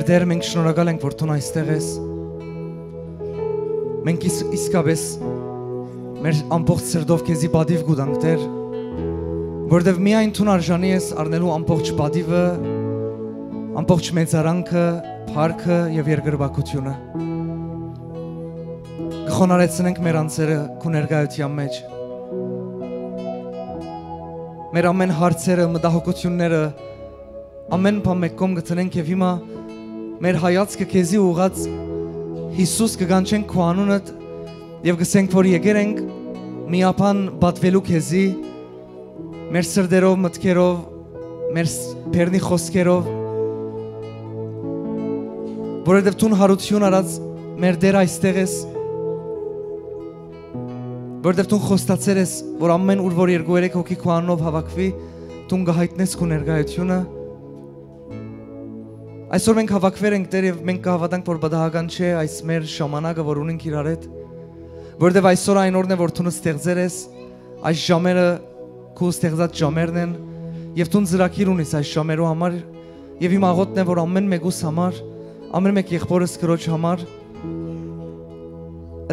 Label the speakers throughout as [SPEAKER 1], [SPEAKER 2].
[SPEAKER 1] մեր Տեր, մենք շնորհակալ ենք, որ Դու այստեղ ես։ Մենք իսկապես մեր ամբողջ սրտով քեզի պատիվ կուտանք, Տեր, որովհետև միայն Դու արժանի ես առնելու ամբողջ պատիվը, ամբողջ մեծարանքը, փառքը եւ երկրպագությունը։ Կխոնարհեցնենք մեր անձերը քո ներկայության մեջ։ Մեր ամեն հարցերը, մտահոգությունները, ամեն բան մեկ կողմ գտնենք եւ հիմա մեր հայացքը քեզի ուղղած Հիսուս կգանչենք քո անունդ եւ գսենք, որ եկել ենք միապան պատվելու քեզի մեր սրտերով, մտքերով, մեր բերնի խոսքերով, որովհետև Դու հարություն արած մեր Տեր այստեղ ես, որովհետև Դու խոստացել ես, որ ամեն ուր որ 2-3 հոգի քո անունով հավաքվի, Դու կհայտնես քո ներկայությունը։ Այսօր մենք հավաքվել ենք, Տեր, եւ մենք կհավատանք, որ պատահական չէ այս մեր ժամանակը, որ ունենք իրար հետ, որովհետև այսօր այն օրն է, որ Դու ստեղծել ես, այս ժամերը քո ստեղծած ժամերն են, եւ Դու ծրագիր ունես այս ժամերու համար, եւ իմ աղոթն է, որ ամեն մեկուս համար, ամեն մեկ եղբորս քրոջ համար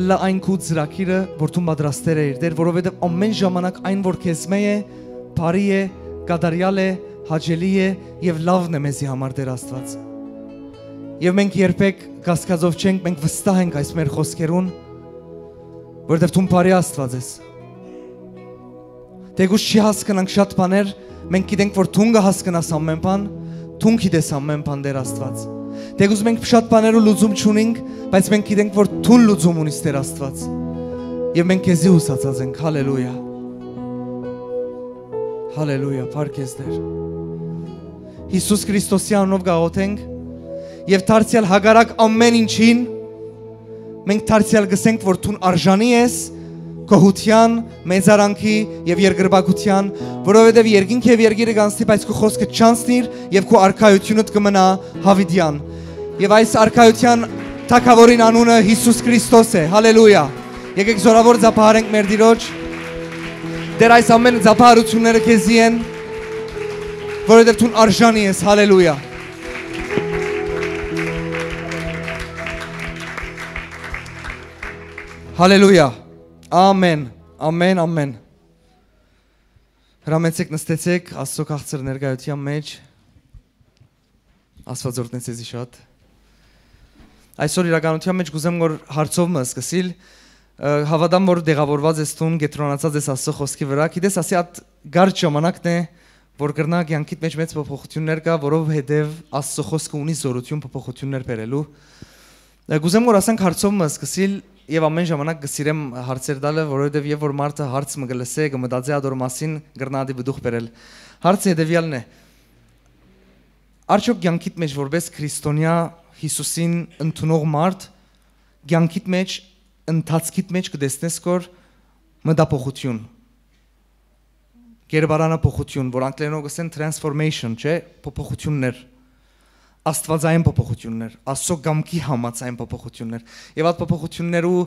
[SPEAKER 1] Ըլլա այն քո ծրագիրը, որ Դու պատրաստել ես, Տեր, որովհետև ամեն ժամանակ այն, որ քեզ մե է, բարի է, կատարյալ է, հաճելի է եւ լավն է մեզի համար, Տեր Աստված։ Եվ մենք երբեք կասկածով չենք, մենք վստահ ենք այս մեր խոսքերուն, որովհետև Դու բարի Աստված ես։ Թեկուզ չի հասկանանք շատ բաներ, մենք գիտենք, որ Դու կհասկանաս ամեն բան, Դու գիտես ամեն բան, Տեր Աստված։ Թեկուզ մենք շատ բաներու լուծում չունենք, բայց մենք գիտենք, որ Դու լուծում ունես, Տեր Աստված։ Եվ մենք քեզի ուսացած ենք, հալելույա։ Հալելույա, փառք քեզ, Տեր։ Հիսուս Քրիստոսի անունով գաղութենք եւ դարձյալ հագարակ ամեն ինչին մենք դարձյալ գսենք, որ Դու արժանի ես գոհության, մեծարանքի եւ երկրպագության, որովհետեւ երկինք եւ երկիրը կանցնի, բայց քո խոսքը չանցնիր եւ քո արքայությունդ կմնա հավիտյան։ Եվ այս արքայության թագավորին անունը Հիսուս Քրիստոս է։ Հալելույա։ Եկեք զորավոր ծափահարենք մեր Տիրոջ։ Դեր այս ամեն ծափահարությունները քեզի են, որովհետեւ Դու արժանի ես։ Հալելույա։ Հալելույա։ Ամեն, ամեն, ամեն։ Հրամեցեք, նստեցեք, Աստծո քաղցր ներկայության մեջ, Աստված օրհնեց ձեզի շատ։ Այսօր իրականության մեջ կուզեմ, որ հարցով մը սկսիլ, հավատամ, որ դեղավորված ես տուն, գետրոնացած ես Աստծո խոսքի վրա, գիտես, ասի այդ գարջ ժամանակն է, որ կրնա կյանքիդ մեջ մեծ փոփոխություններ կա, որովհետև Աստծո խոսքը ունի զորություն փոփոխություններ բերելու։ Կուզեմ, որ ասենք հարցով մը սկսիլ Եվ ամեն ժամանակ կսիրեմ հարցեր տալը, որովհետև երբ որ մարդը հարց մը գլսե, կմտածի ադոր մասին գրնադի բդուխ բերել։ Հարցը հետևյալն է. Արդյոք կյանքիդ մեջ որպես քրիստոնյա Հիսուսին ընդունող մարդ, կյանքիդ մեջ, ընթացքիդ մեջ կտեսնես կոր մտափոխություն, կերպարանափոխություն, որ անգլերենով կսեն transformation, չէ, փոփոխություններ, Աստվածային փոփոխություններ, Աստծո կամքի համաձայն փոփոխություններ։ Եվ այդ փոփոխություններու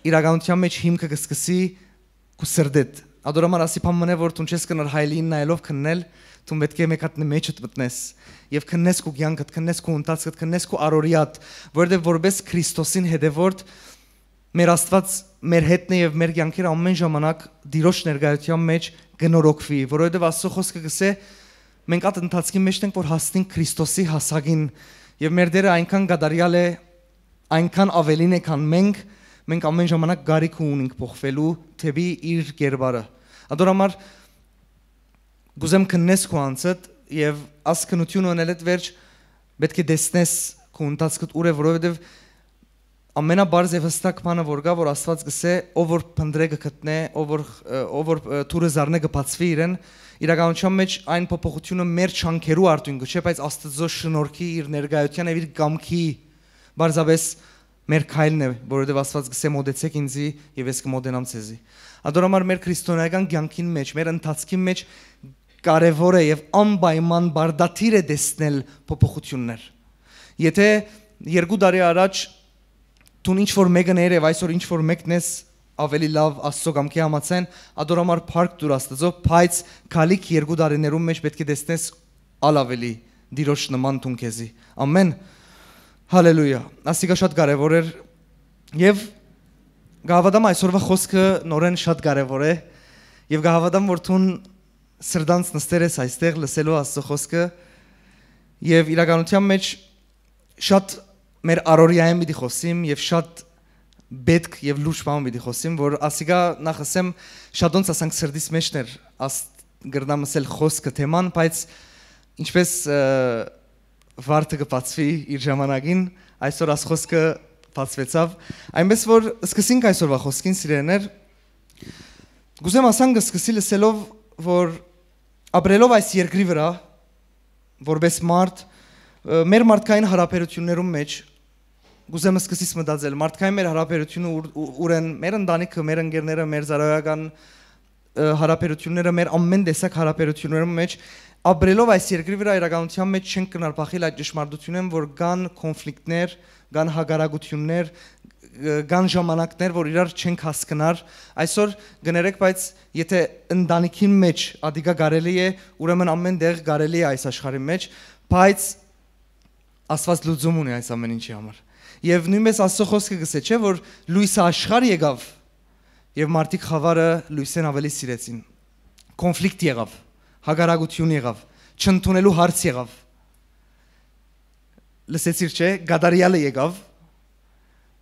[SPEAKER 1] իրականության մեջ հիմքը կսկսի քո սրտեդ։ Ադորամար ասի փամմն է, որ դու չես կնար հայլին նայելով քննել, դու պետք է մեկատնի մեջդ մտնես եւ քննես քո կյանքդ, քննես քո ընթացքդ, քննես քո առօրյադ, որովհետեւ որպես Քրիստոսին հետևորդ մեր Աստված մեր հետն է եւ մեր կյանքերը ամեն ժամանակ Տիրոջ ներկայության մեջ գնորոքվի, որովհետեւ Աստծո խոսքը գսե մենք այդ ընթացքի մեջ ենք, որ հասնենք Քրիստոսի հասակին եւ մեր Տերը այնքան կատարյալ է, այնքան ավելին է, քան մենք ամեն ժամանակ գարիք ունենք փոխվելու թեպի իր կերպարը։ Ադորամար գուզեմ քննես քո անձդ եւ ասկնությունը ունելդ վերջ պետք է դեսնես քո ընթացքդ ուր է, որովհետեւ ամենաբարձ եւ հստակ բանը որ կա, որ Աստված գսե ով որ փնդրե կգտնե, ով որ թուրը զառնե կբացվի իրեն Իրականության մեջ այն փոփոխությունը մեր չանքերու արդյունքը չէ, բայց Աստծո շնորհքի իր ներկայության եւ իր կամքի բարձաբես մեր քայլն է, որովհետեւ Աստված գսե մոդեցեք ինձի եւ ես կմոդենամ ցեզի։ Ադորամար մեր քրիստոնեական կյանքին մեջ, մեր ընթացքի մեջ կարևոր է եւ անպայման բարդաթիր է տեսնել փոփոխություններ։ Եթե 2 տարի առաջ դու ինչ որ մեկը ներ եւ այսօր ինչ որ մեկն ես ավելի լավ Աստծո կամքի համաձայն ադորամար փառք դուր Աստծո, բայց քալիք 2 տարիներում մեջ պետք է տեսնես ալ ավելի դիրոջ նման տուն քեզի։ Ամեն։ Հալելույա, ասիկա շատ կարևոր էր եւ գահավատամ այսօրվա խոսքը նորեն շատ կարևոր է եւ գահավատամ որ ցուն սրդանց նստեր ես այստեղ լսելու Աստծո խոսքը եւ իրականության մեջ շատ մեր առօրյայում պիտի խոսիմ եւ շատ պետք եւ լուրջ բան պիտի խոսիմ որ ասիկա նախ ասեմ շատոնց ասանք սրդիս մեջներ գրնամսել խոսքը թեման բայց ինչպես վարտը կբացվի իր ժամանակին այսօր աս խոսքը բացվեցավ այնպես որ սկսենք այսօրվա խոսքին սիրելիներ գուզեմ ասանք սկսի լսելով որ ապրելով այս երկրի վրա որպես մարդ մեր մարդկային հարաբերություններում մեջ գուզեմ սկսից մտածել մարդկային մեր հարաբերությունը ուր են մեր ընտանիքը մեր ընկերները մեր զարայական հարաբերությունները մեր ամեն տեսակ հարաբերություններում մեջ ապրելով այս երկրի վրա իրականության մեջ չենք կնարբախել այդ ճշմարտությունն որ կան կոնֆլիկտներ կան հագարակություններ կան ժամանակներ որ իրար չենք հասկնար այսօր գներեք բայց եթե ընտանիքին մեջ ադիգա կարելի է ուրեմն ամեն տեղ կարելի է այս աշխարհի մեջ բայց Աստված լուծում ունի այս ամեն ինչի համար եւ նույնպես Աստծո խոսքը գսե չէ որ լույսը աշխարհ եկավ եւ մարդիկ խավարը լույսեն ավելի սիրեցին կոնֆլիկտ եղավ հագարակություն եղավ չընդունելու հարց եղավ լսեցիր չէ գադարյալը եկավ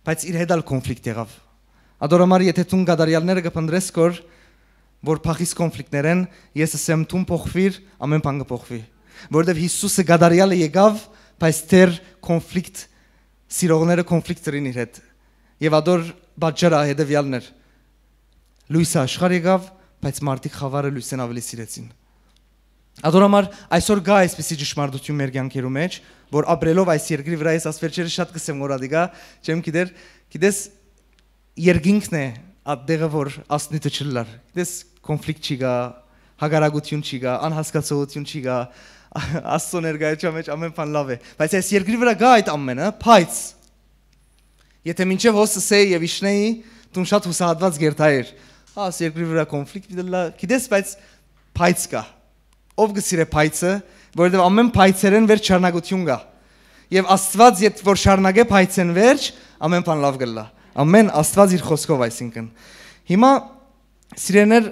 [SPEAKER 1] բայց իր հետ ալ կոնֆլիկտ եղավ ադորամար եթե ցուն գադարյալները կփնդրես որ փախիս կոնֆլիկտներ են ես ասեմ ցուն փոխվիր ամեն բան կփոխվի որովհետեւ Հիսուսը գադարյալը եկավ բայց դեռ կոնֆլիկտ սիրողները կոնֆլիկտ դրին իր հետ եւ ադոր բաժարա հետեւյալներ լույսը աշխարհ եկավ բայց մարդիկ խավարը լույսեն ավելի սիրեցին ադորամար այսօր գա այսպեսի ճշմարտություն մեր կյանքերում մեջ որ ապրելով այս երկրի վրա ես ասվերջերը շատ կսեմ որ ադիգա չեմ գիտես երկինքն է այդտեղը որ ասնիտը չլար գիտես կոնֆլիկտ չի գա հագարակություն չի գա անհասկացողություն չի գա Աստծո ներկայության մեջ ամեն բան լավ է բայց այս երկրի վրա գա այդ ամենը փայծ եթե մինչև հոսսեի եւ իշնեի դու շատ հուսահատված գերտայր այս երկրի վրա կոնֆլիկտ դիլա գիտես բայց փայծ կա ով գսիրե փայծը որովհետեւ ամեն փայծերեն վերջ շարունակություն կա եւ Աստված եթե որ շարունակե փայծեն վերջ ամեն բան լավ գլա ամեն Աստված իր խոսքով այսինքն հիմա սիրեներ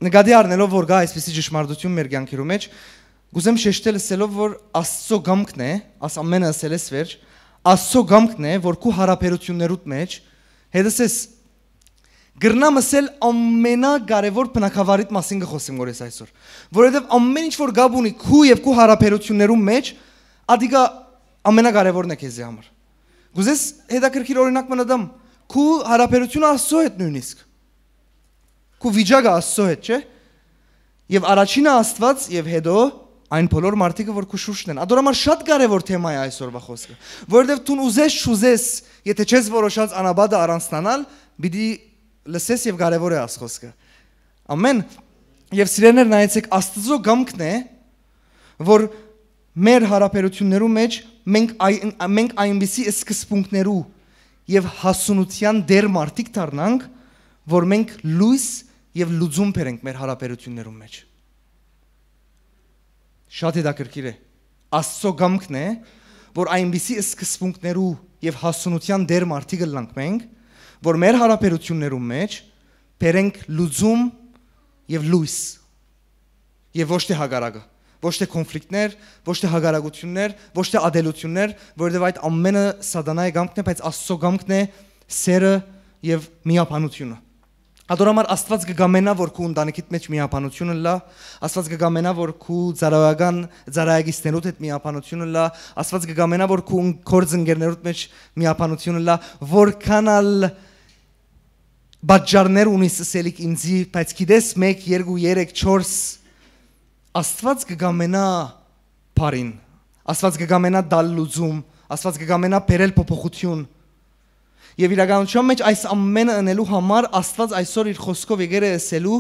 [SPEAKER 1] նկատի առնելով որ գա այսպեսի ճշմարտություն մեր կյանքերում մեջ գուզեմ շեշտել ասելով որ Աստծո գամքն է աս ամենը ասել ես վերջ Աստծո գամքն է որ քու հարաբերություններուդ մեջ հետսես գրնամ ասել ամենակարևոր բնակավարիտ մասին կխոսեմ որ ես այսօր որովհետև ամեն ինչ որ գաբ ունի քու եւ քու հարաբերություններում մեջ ադիգա ամենակարևորն է քեզի համար գուզես հետաքրքիր օրինակ մնադամ քու հարաբերությունը Աստծո հետ նույնիսկ քու վիճակը Աստծո հետ չէ եւ առաջինը Աստված եւ հետո այն բոլոր մարդիկը որ քու շուրջն են ադորամար շատ կարևոր թեմա է այսօրվա խոսքը որովհետև դու ուզես չուզես եթե չես որոշած անաբադը առանցնանալ պիտի լսես եւ կարևոր է աս խոսքը ամեն եւ սիրելիներ նայեցեք Աստծո գամքն է որ մեր հարաբերություններում մեջ մենք այնպիսի սկզբունքներու եւ հասունության դեր մարդիկ դառնանք որ մենք լույս եւ լուծում բերենք մեր հարաբերություններում մեջ շատ հետաքրքիր է Աստծո գամքն է որ այնպիսի սկզբունքներու եւ հասունության դեր մարդիկ լանք մենք որ մեր հարաբերություններում մեջ բերենք լուծում եւ լույս եւ ոչ թե հագարակը ոչ թե կոնֆլիկտներ ոչ թե հագարակություններ ոչ թե ադելություններ որովհետեւ այդ ամենը սատանայի գամքն է բայց Աստծո գամքն է սերը եւ միապանությունը ադորամար Աստված կգամենա որ քու ընտանիքիդ մեջ միապանությունը լա Աստված կգամենա որ քու ծարայագիստներուդ հետ միապանությունը լա Աստված կգամենա որ քու կորձընկերներուդ մեջ միապանությունը լա որքանալ բաժարներ ունիս սելիկ ինձի բայց գիտես 1 2 3 4 Աստված կգամենա բարին Աստված կգամենա դալ լուծում Աստված կգամենա բերել փոփոխություն Եվ իրականության մեջ այս ամենը անելու համար Աստված այսօր իր խոսքով եկել է ասելու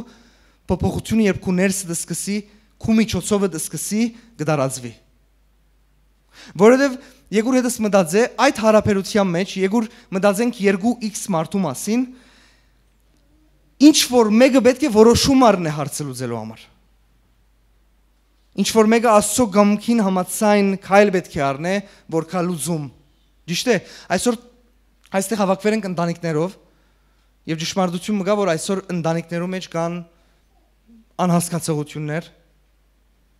[SPEAKER 1] փոփոխությունը երբ քու ներսը դսկսի քու միջոցովը դսկսի կդարածվի որովհետև Եգուր հետս մտածե այդ հարաբերության մեջ Եգուր մտածենք 2x մարդու մասին ինչ որ մեկը պետք է որոշում առնի հարցը լուծելու համար ինչ որ մեկը Աստծո գամքին համաձայն քայլ պետք է առնի որ կա լուծում Ճիշտ է, այսօր այստեղ հավաքվել ենք ընտանիքներով եւ ճշմարտություն մգա, որ այսօր ընտանիքներում մեջ կան անհասկացողություններ։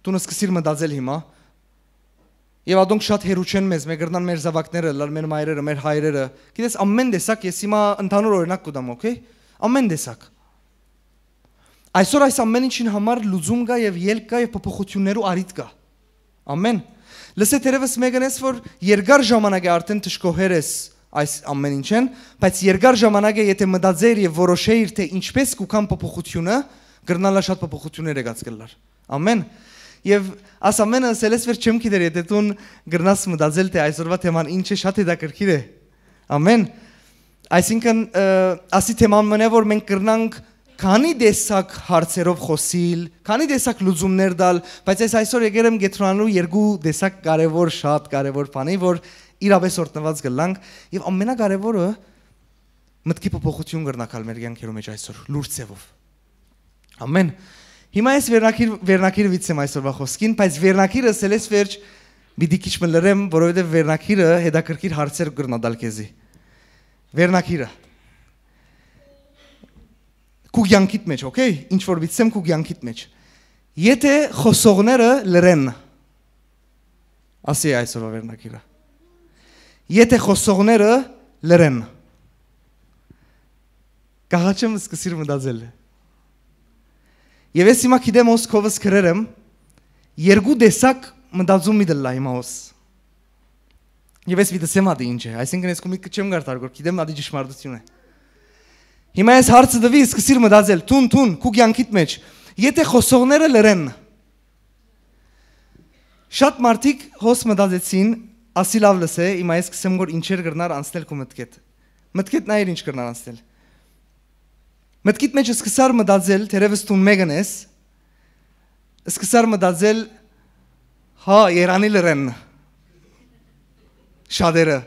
[SPEAKER 1] Դու սկսիր մտածել հիմա։ Եվ ադոնք շատ հերու չեն մեզ, մեր գրնան մեր զավակները, մեր մայրերը, մեր հայրերը։ Գիտես, ամեն տեսակ ես հիմա ընդհանուր օրինակ կտամ, օքեյ։ Ամեն տեսակ։ Այսօր այս ամեն ինչին համար լուծում կա եւ ելք կա եւ փոփոխություններու առիթ կա։ Ամեն։ Լսե թերևս մեկնես, որ երկար ժամանակ է արդեն դժկոհեր ես այս ամեն ինչեն, բայց երկար ժամանակ է եթե մտածեիր եւ որոշեիր թե ինչպես կուքան փոփոխությունը, գրնալա շատ փոփոխություններ եկած կլար։ Ամեն։ Եվ աս ամենը ասելես վեր չեմ գիտեր, եթե դու գրնաս մտածել թե այսօրվա թեման ինչ է, շատ հետաքրքիր է։ Ամեն։ Այսինքն ասի թեման մնա որ մենք կրնանք քանի տեսակ հարցերով խոսիլ, քանի տեսակ լուծումներ տալ, բայց այսօր եկել եմ գետրոնալու երկու տեսակ կարևոր շատ կարևոր բանի, որ իրապես օրտնված գլանք եւ ամենակարևորը մտքի փոփոխություն կրնակալ մեր կյանքերում մեջ այսօր լուրջ ձևով։ Ամեն։ Հիմա ես վերնակիրը վիցեմ այսօրվա խոսքին, բայց վերնակիրը սելես վերջ պիտի քիչ մլրեմ, որովհետեւ վերնակիրը հետաքրքիր հարցեր կրնադալ քեզի։ Վերնակիրը քու կյանքիդ մեջ, օքեյ, ինչ որ վիցեմ քու կյանքիդ մեջ։ Եթե խոսողները լրեն, ասի այսօրվա վերնակիրը։ Եթե խոսողները լրեն, կաղաչեմ սկսիր մտածել։ Եվ ես հիմա գիտեմ ոս քովս գրերեմ, երկու տեսակ մտածում մի դլա հիմա ոս։ Եվ ես վիդսեմ ադի ինչ է, այսինքն ես կոմի չեմ գարտար, որ գիտեմ ադի ճշմարտություն է։ Հիմա ես հարցը դվի սկսիր մտածել, թուն, քու կյանքիդ մեջ, եթե խոսողները լրեն։ Շատ մարդիկ հոս մտածեցին, ասի լավ լսե, հիմա ես սկսեմ որ ինչեր կրնար անցնել քո մտքեդ։ Մտքեդ նայր ինչ կրնար անցնել։ Մտքիդ մեջ սկսար մտածել, թերևս դու մեկն ես, սկսար մտածել, հա, Երանի լրեն։ Շատերը։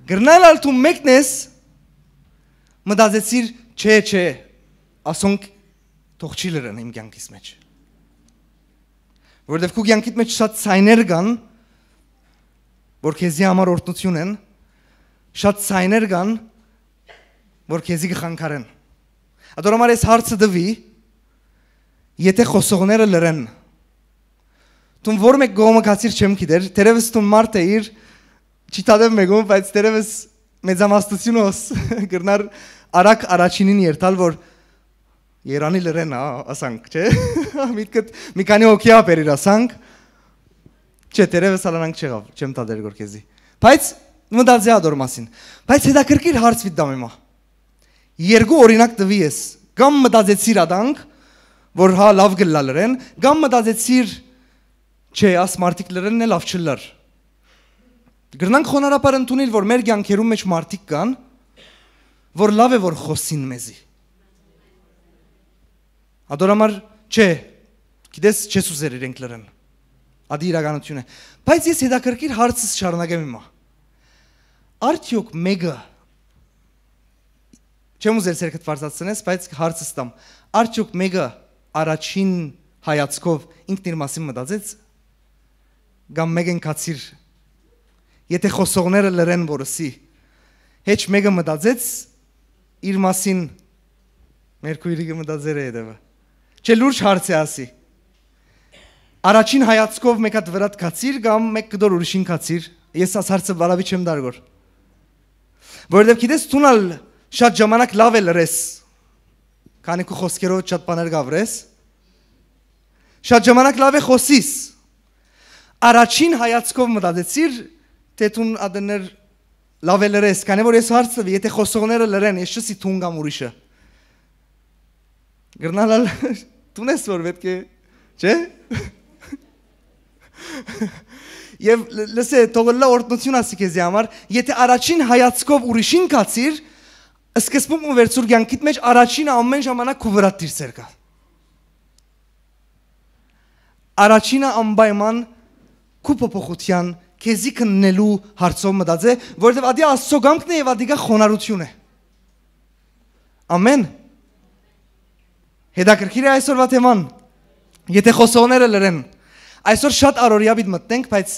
[SPEAKER 1] Գրնալ դու մեկն ես, մտածեցիր, չէ, ասոնք թող չի լրեն իմ կյանքիս մեջ։ Որովհետև քո կյանքիդ մեջ շատ ցայներ կան, որ քեզի համար օրհնություն են, շատ ցայներ կան, որ քեզի կխանգարեն։ Ադորամար ես հարցը դվի, եթե խոսողները լրեն։ Դու որ մեկ գոմը կացիր չեմ գիտեր, թերևս դու մարդ է իր չիտադեմ մեկում, բայց թերևս մեծամասնությունը ոս գրնար արակ առաջինին երթալ, որ Երանի լրեն, ասանք, չէ։ Միտքդ մի քանի հոգի ապերիր ասանք։ Չէ, թերևս ալանանք չեղավ, չեմ տադեր գոր քեզի։ Բայց մտածի ադոր մասին։ Բայց հետաքրքիր հարց վիդամ իմա։ Երկու օրինակ տվի ես, կամ մտածեցիր ադանք, որ հա լավ գլա լրեն, կամ մտածեցիր, չէ, աս մարդիկ լրենն է լավ չլար։ Գրնանք խոնարհապար ընդունել, որ մեր կյանքերում մեջ մարդիկ կան, որ լավ է որ խոսին մեզի։ Ադորամար, չէ, գիտես չես ուզեր իրենք լրեն, ադի իրականություն է, բայց ես հետաքրքիր հարցս շարունակեմ իմա, արդյոք մեկը, չեմ ուզեր սերքդ վարձացնես, բայց հարցս տամ, արդյոք մեկը առաջին հայացքով ինքն իր մասին մտածեց, կամ մեկեն կացիր, եթե խոսողները լրեն որսի, հեչ մեկը մտածեց, իր մասին մեր քույրիկը մտածեր է հետևը, չէ լուրջ հարց է ասի, առաջին հայացքով մեկ հատ վրատ կացիր, կամ մեկ կդոր ուրիշին կացիր, ես աս հարցը բարավի չեմ դարգոր, որովհետև գիտես տունալ շատ ժամանակ լավ է լրես, քանի քու խոսքերով շատ բաներ գավրես, շատ ժամանակ լավ է խոսիս, առաջին հայացքով մտածեցիր, թե տուն ադներ լավ է լրես, քանի որ ես հարց տվի, եթե խոսողները լրեն, ես չսի տուն կամ ուրիշը, գրնալալ տուն ես որ պետք է, չէ? Եվ լսե, թողլա օրտնություն ասի քեզի համար, եթե առաջին հայացքով ուրիշին կացիր, սկզբում ու վերցուր կյանքիդ մեջ առաջինը ամեն ժամանակ քու վրա դիրսեր կա։ Առաջինը անպայման քու փոփոխության քեզի քննելու հարցով մտածե, որովհետև ադի Աստծո կամքն է եւ ադիգա խոնարհություն է։ Ամեն։ Հետաքրքիր է այսօրվա թեման, եթե խոսողները լրեն, այսօր շատ առօրյա պիտի մտնենք, բայց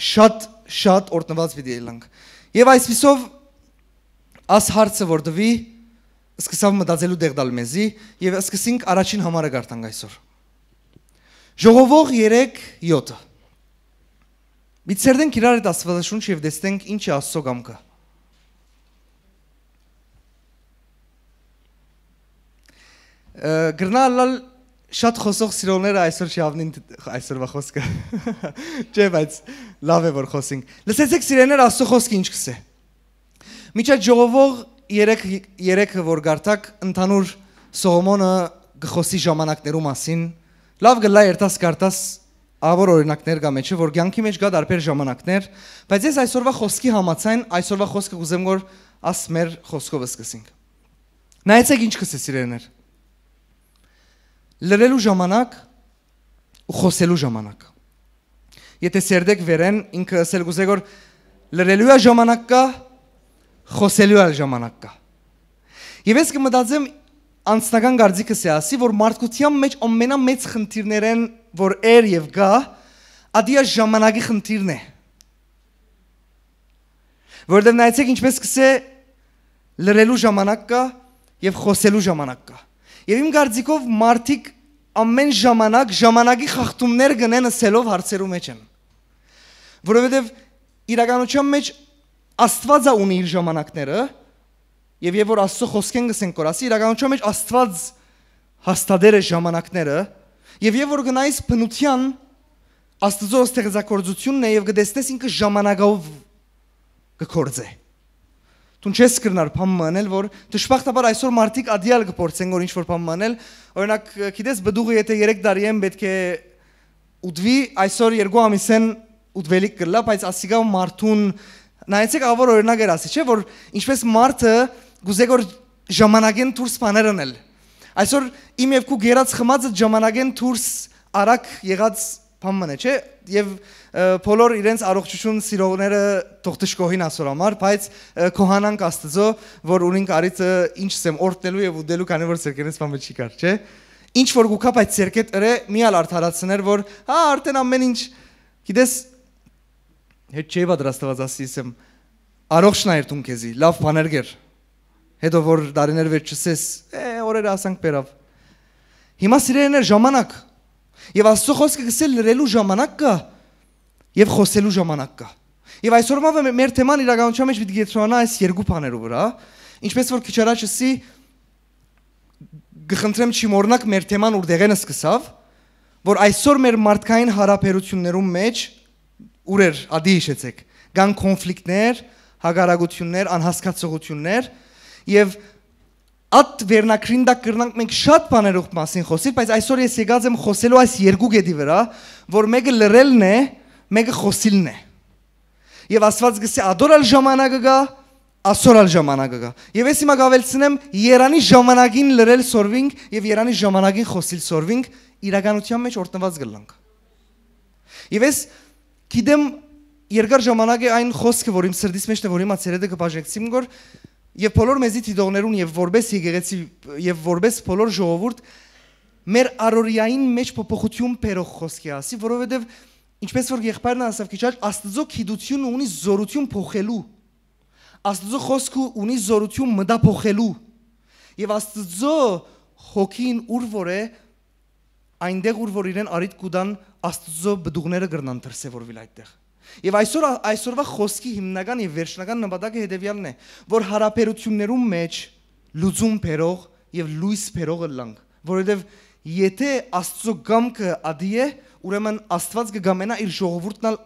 [SPEAKER 1] շատ շատ օրտնված պիտի ելանք։ Եվ այսպիսով աս հարցը որ դվի սկսավ մտածելու դեղ դալ մեզի եւ սկսենք առաջին համարը գարտանք այսօր։ Ժողովող 3:7 Բիցերդենք իրար այդ Աստվածաշունչ եւ տեսնենք ինչ է Աստծո կամքը։ Գրնալալ շատ խոսող սիրողները այսօր շավնին այսօրվա խոսքը։ Չէ, բայց լավ է որ խոսենք։ Լսեցեք սիրեներ Աստծո խոսքը ինչ կսե։ Միջա ժողովող 3 որ գարտակ ընդհանուր Սողոմոնը գխոսի ժամանակներու մասին լավ գլա երտաս գարտաս ավոր օրինակներ կա մեջը որ կյանքի մեջ կա տարբեր ժամանակներ բայց ես այսօրվա խոսքի համաձայն այսօրվա խոսքը կուզեմ որ աս մեր խոսքով սկսենք նայեցեք ինչ կսե սիրեներ լրելու ժամանակ ու խոսելու ժամանակ եթե սերդեք վերեն ինքը ասել կուզե որ լրելու ժամանակ կա խոսելու ժամանակ կա եւ ես կմտածեմ անձնական գարձիկս է ասի որ մարդկության մեջ ամենամեծ խնդիրներն որ եւ գա ադիա ժամանակի խնդիրն է որտեղ նայեցեք ինչպես կսե լրելու ժամանակ կա եւ խոսելու ժամանակ կա եւ իմ գարձիկով մարդիկ ամեն ժամանակի խախտումներ գնեն ասելով հարցերու մեջ են որովհետեւ իրականության մեջ Աստվածը ունի իր ժամանակները եւ երբ որ Աստծո խոսքեն գսենք կորասի իրականության մեջ Աստված հաստատել է ժամանակները եւ երբ որ գնայիս բնության Աստծո ստեղծագործությունն է եւ կտեսնես ինքը ժամանակով կկործե Դու չես կրնար բան մանել որ դժբախտաբար այսօր մարդիկ ադիալ կփորձեն որ ինչ որ բան մանել օրինակ գիտես բդուղը եթե 3 տարի են պետք է ուդվի այսօր 2 ամիսեն ուդվելիք կլա բայց ասիգա մարդուն նայեցեք ավոր օրինակ էր ասի չէ որ ինչպես մարդը գուզե որ ժամանակեն դուրս բաներ անել այսօր իմ եւ քու գերած խմածը ժամանակեն դուրս արակ եղած բան չէ եւ բոլոր իրենց առողջություն սիրողները թողտշկոհին ասոր համար բայց քոհանանք Աստծո որ ունենք արիցը ինչ սեմ օրտնելու եւ ուդելու քանի որ սերկերից բան չի կար չէ ինչ որ գուքա բայց սերկետ ըրե միալ արդարացներ որ հա արդեն ամեն ինչ գիտես հետ չէ պատրաստված ասիսեմ առողջնայր տուն քեզի լավ բաներ գեր հետո որ դարիներ վեր չսես օրերը ասանք բերավ հիմա սիրելիներ ժամանակ եւ Աստծո խոսքը գսել լրելու ժամանակ կա եւ խոսելու ժամանակ կա եւ այսօր մեր թեման իրականության մեջ պիտի գետրոնա այս երկու բաներով վրա ինչպես որ քիչ առաջ ասի գխնդրեմ չմոռնաք մեր թեման ուրդեղենը սկսավ որ այսօր մեր մարդկային հարաբերություններում մեջ ուրեր ադի հիշեցեք կան կոնֆլիկտներ հագարագություններ անհասկացողություններ եւ At վերնակրինդա կրնանք մենք շատ բաներով մասին խոսի, բայց այսօր ես եկած եմ խոսելու այս երկու գետի վրա, որ մեկը լրելն է, մեկը խոսիլն է։ Եվ Աստված գսե ադորալ ժամանակը գա, ասորալ ժամանակը գա։ Եվ ես հիմա գավելցնեմ Երանի ժամանակին լրել սորվինք եւ Երանի ժամանակին խոսիլ սորվինք, իրականության մեջ օրտնված գլանք։ Եվ ես գիտեմ երկար ժամանակ է այն խոսքը, որ իմ սրտից մեջ է, որ հիմա ցերեդը կբաժնեցիմ գոր Եվ բոլոր մեզի տիդողներուն եւ որպես եկեղեցի եւ որպես բոլոր ժողովուրդ մեր առօրյային մեջ փոփոխություն բերող խոսքի ասի, որովհետեւ ինչպես որ եղբայրն ասավ քիչ Աստծո գիտությունը ունի զորություն փոխելու Աստծո խոսքը ունի զորություն մտափոխելու եւ Աստծո հոգին ուր որ է այնտեղ ուր որ իրեն արիտ կուդան Աստծո բդուղները գրնան դրսևորվել այդտեղ Եվ այսօրվա խոսքի հիմնական եւ վերջնական նպատակը հետեւյալն է, որ հարաբերություններում մեջ լուծում բերող եւ լույս բերողը լանք, որովհետեւ եթե Աստծո գամքը ադի է, ուրեմն Աստված կգամենա իր ժողովուրդն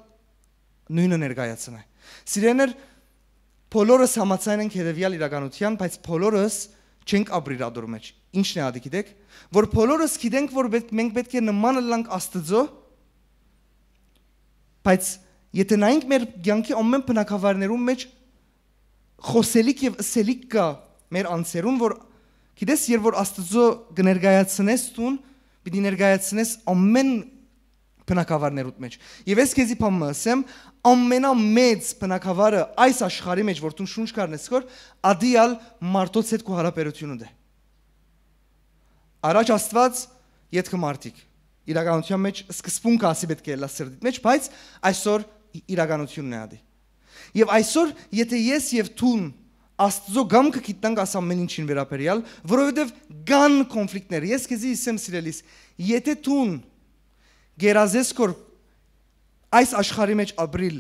[SPEAKER 1] նույնը ներկայացնի։ Սիրեներ, բոլորս համաձայն ենք հետեւյալ իրականության, բայց բոլորս չենք ապրիր ադոր մեջ։ Ինչն է ադի գիտեք, որ բոլորս գիտենք, որ մենք պետք է նման լանք Աստծո, բայց Եթե նայենք մեր կյանքի ամեն բնակավարներում մեջ խոսելիք եւ ասելիք կա մեր անձերուն, որ գիտես, երբ որ Աստծո կներկայացնես տուն, պիտի ներկայացնես ամեն բնակավարներուդ մեջ։ Եվ ես քեզի բան ասեմ, ամենամեծ բնակավարը այս աշխարհի մեջ, որ դու շունչ կառնես կոր, ադիալ մարդոց հետ քո հարաբերությունը դե։ Առաջ Աստված յետքը մարդիկ իրականության մեջ սկզբունքը ասի պետք է լա սրտիդ մեջ, բայց այսօր իրականությունն է ադի։ Եվ այսօր եթե ես եւ թուն Աստծո գամքը գիտնանք աս ամեն ինչին վերաբերյալ, որովհետեւ կան կոնֆլիկտներ։ Ես քեզի իսեմ սիրելիս, եթե թուն գերազես կոր այս աշխարհի մեջ ապրիլ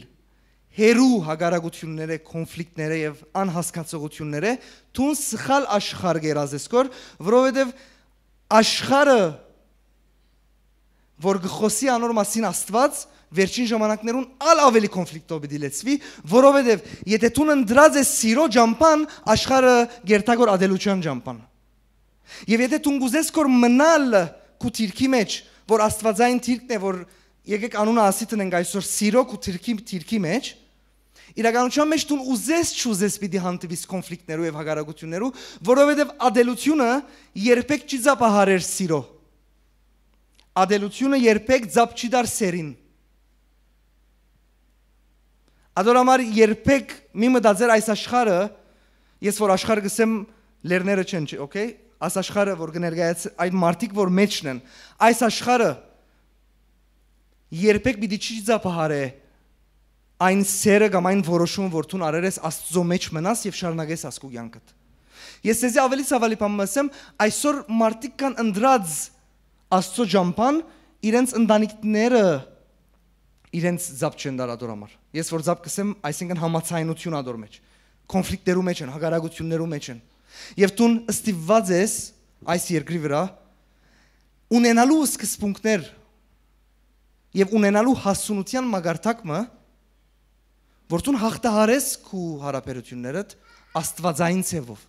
[SPEAKER 1] հերու հագարագությունները, կոնֆլիկտները եւ անհասկացողությունները, թուն սխալ աշխարհ գերազես կոր, որովհետեւ աշխարհը որ գխոսի անոր մասին Աստված վերջին ժամանակներուն ավելի կոնֆլիկտով պիտի լեցվի, որովհետև եթե դու ընդրած ես սիրո ջամփան, աշխարհը գերտագոր ադելության ջամփան։ Եվ եթե դու գուզես կոր մնալ քու թիրքի մեջ, որ Աստվածային թիրքն է, որ եկեք անունը ասի տնենք այսօր սիրո քու թիրքի մեջ, իրականության մեջ դու ուզես չուզես պիտի հանդիպիս կոնֆլիկտներով եւ հագարագություններով, որովհետև ադելությունը երբեք չի զապահարեր սիրո։ Ադելությունը երբեք զապ չի դար սերին։ Ադորամար երբեք մի մտածեր այս աշխարհը, ես որ աշխարհը գսեմ լերները չեն, օքեյ, այս աշխարհը որ կներկայացի այդ մարդիկ որ մեջն են, այս աշխարհը երբեք պիտի չի զապահարե այն սերը կամ այն որոշումը որ դու արել ես Աստծո մեջ մնաս եւ շարունակես ասկու կյանքդ։ Ես դեզի ավելի ցավալի բան ասեմ, այսօր մարդիկ կան ընդրած Աստծո ջամփան, իրենց ընտանիքները իրենց զապ չեն դար ադորամար։ Ես որ զապ կսեմ, այսինքն համացայնություն ադոր մեջ, կոնֆլիկտերու մեջ են, հագարագություններու մեջ են։ Եվ դու ստիպված ես այս երկրի վրա ունենալու սկզբունքներ եւ ունենալու հասունության մագարտակը, որ դու հաղթահարես քու հարաբերություններդ Աստվածային ցևով։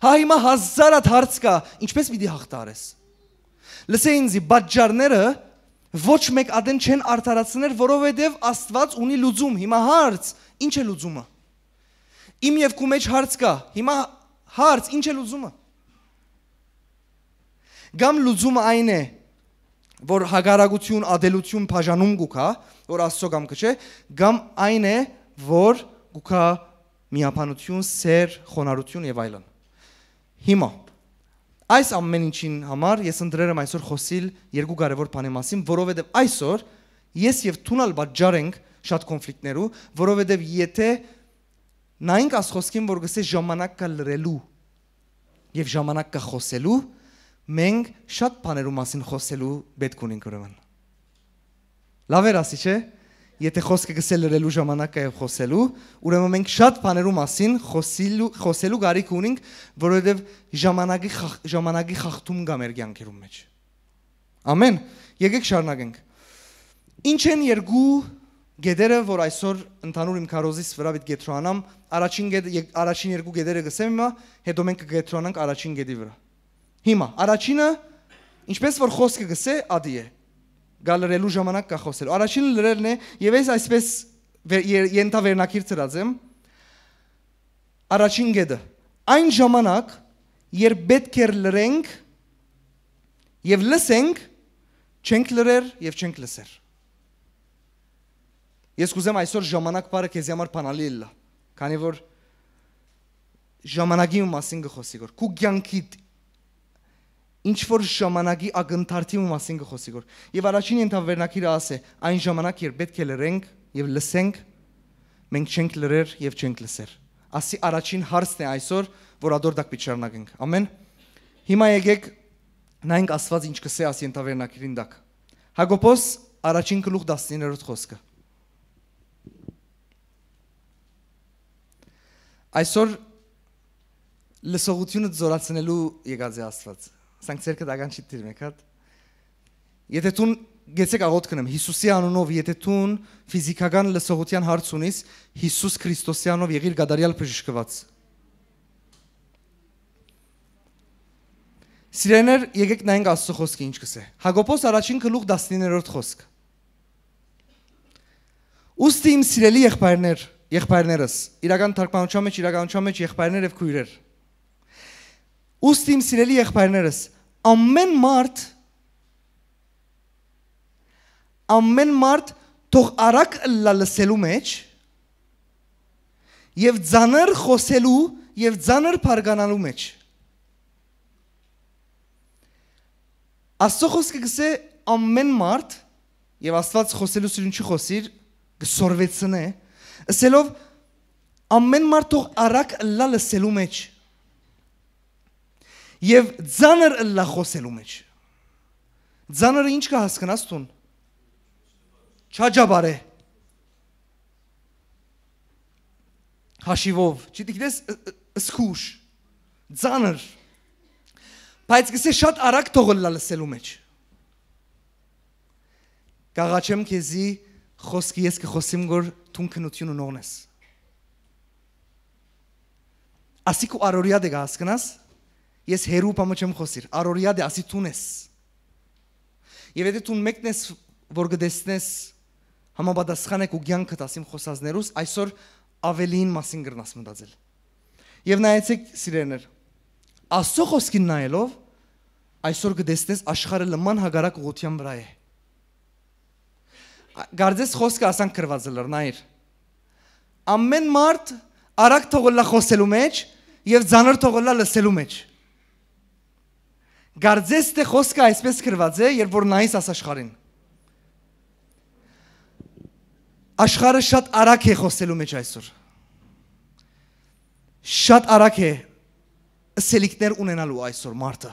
[SPEAKER 1] Հա հիմա հազարատ հարց կա, ինչպես պիտի հաղթահարես։ Լսե ինձի բաժարները ոչ մեկ ադեն չեն արդարացներ, որովհետև Աստված ունի լուծում։ Հիմա հարց, ինչ է լուծումը։ Իմ եւ քու մեջ հարց կա։ Հիմա հարց, ինչ է լուծումը։ Գամ լուծումը այն է, որ հագարագություն, ադելություն, բաժանում գուքա, որ Աստծո գամքը չէ, գամ այն է, որ գուքա միապանություն, սեր, խոնարհություն եւ այլն։ Հիմա այս ամեն ինչին համար ես ընտրել եմ այսօր խոսիլ երկու կարևոր բանի մասին, որովհետև այսօր ես եւ թունալ բաժար ենք շատ կոնֆլիկտներու, որովհետև եթե նայենք աս խոսքին, որ գսե ժամանակ կա լրելու եւ ժամանակ կա խոսելու, մենք շատ բաներու մասին խոսելու պետք ունենք ուրեմն։ Լավ էր ասի, չէ՞։ Եթե խոսքը գսել լրելու ժամանակ կա եւ խոսելու, ուրեմն մենք շատ բաներու մասին խոսելու կարիք ունենք, որովհետեւ ժամանակի խախտում կա մեր կյանքերում մեջ։ Ամեն։ Եկեք շարունակենք։ Ինչ են երկու գեդերը, որ այսօր ընդհանուր իմ քարոզից վրա պիտի գետրոնամ, առաջին երկու գեդերը գսեմ հիմա, հետո մենք կգետրոնանք առաջին գեդի վրա։ Հիմա առաջինը, ինչպես որ խոսքը գսե, ադի է։ Գալերելու ժամանակ կա խոսելու։ Առաջինը լրելն է, եւ ես այսպես ենթավերնակիր ծրածեմ։ Առաջին գեդը։ Այն ժամանակ, երբ պետք է լրենք եւ լսենք, չենք լրեր եւ չենք լսեր։ Ես կուզեմ այսօր ժամանակ բարը քեզ համար բանալի լա, քանի որ ժամանակի մասին գխոսի գոր։ Քու կյանքիդ ինչ որ ժամանակի ակնթարթի մասին գխոսի գոր։ Եվ առաջին ենթավերնակիրը ասե, այն ժամանակ երբ պետք է լրենք եւ լսենք, մենք չենք լրեր եւ չենք լսեր։ Ասի առաջին հարցն է այսօր, որ ադորդակ պիտի շարունակենք։ Ամեն։ Հիմա եկեք նայենք Աստված ինչ կսե ասի ենթավերնակիրին դակ։ Հակոբոս առաջին գլուխ 19-րդ խոսքը։ Այսօր լսողությունը զորացնելու եկած է Աստված։ Սանկցերքը դական չի դիրում եկած։ Եթե դու գեցեք աղոտ կնեմ Հիսուսի անունով, եթե դու ֆիզիկական լսողության հարց ունիս, Հիսուս Քրիստոսի անունով եղիր գադարյալ բժշկված։ Սիրեներ, եկեք նայենք Աստծո խոսքը ինչ կսե։ Հակոբոս առաջին գլուխ 19-րդ խոսք։ Ուստի իմ սիրելի եղբայրներս, իրական թարգմանության մեջ եղբայրներ եւ քույրեր։ Ուստի իմ սիրելի եղբայրներս, ամեն մարդ թող արագ լսելու մեջ եւ ծանր խոսելու եւ ծանր բարգանալու մեջ։ Աստծո խոսքը գսե ամեն մարդ եւ Աստված խոսելու սիրուն չի խոսիր, գսորվեցնե, ասելով ամեն մարդ թող արագ ըլլա լսելու մեջ եւ ձանր ըլլա խոսելու մեջ։ Ձանրը ինչ կա հասկանաս տուն։ Չաջաբար է։ Հաշիվով, չգիտես, սկուշ, ձանր։ Բայց գսե շատ արագ թող ըլլա լսելու մեջ։ Կաղաչեմ քեզի խոսքի ես կխոսիմ գոր տուն քնություն ունողնես։ Ասիկու արորիա դե հասկանաս, ես հերու պամը չեմ խոսիր, արորիա դե ասի տուն ես։ Եվ եթե տուն մեկն ես, որ գդեսնես համապատասխան եք ու գյանքդ ասիմ խոսազներուս, այսօր ավելին մասին գրնաս մտածել։ Եվ նայեցեք սիրեներ, Աստծո խոսքին նայելով, այսօր գդեսնես աշխարհը լման հագարակ ուղղության վրա է։ Գարձես խոսքը ասան կրված լրնայր։ Ամեն մարդ արագ թողոլա խոսելու մեջ եւ ձանր թողոլա լսելու մեջ։ Գարձես թե խոսքը այսպես կրված է, երբ որ նայես աս աշխարհին։ Աշխարհը շատ արագ է խոսելու մեջ այսօր։ Շատ արագ է սելիկներ ունենալու այսօր մարդը։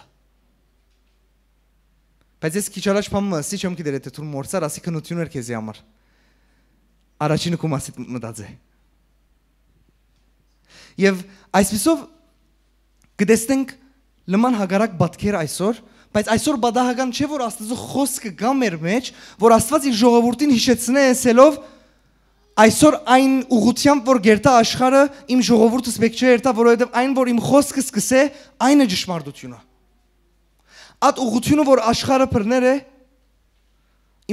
[SPEAKER 1] Բայց ես քիչ առաջ փամը ասի չեմ գիտեր եթե դու մորցար ասի քնություն էր քեզի համար։ Առաջինը կում ասի մտածե։ Եվ այսպիսով գտեսնենք լման հագարակ բատքեր այսօր, բայց այսօր բադահական չէ որ Աստծո խոսքը գա մեր մեջ, որ Աստված իր ժողովրդին հիշեցնե ասելով այսօր այն ուղղությամբ որ գերտա աշխարհը իմ ժողովուրդս մեկ չէ երթա որովհետև այն որ իմ խոսքը սկսե այն է ճշմարտությունը։ Այդ ուղղությունը որ աշխարհը բռներ է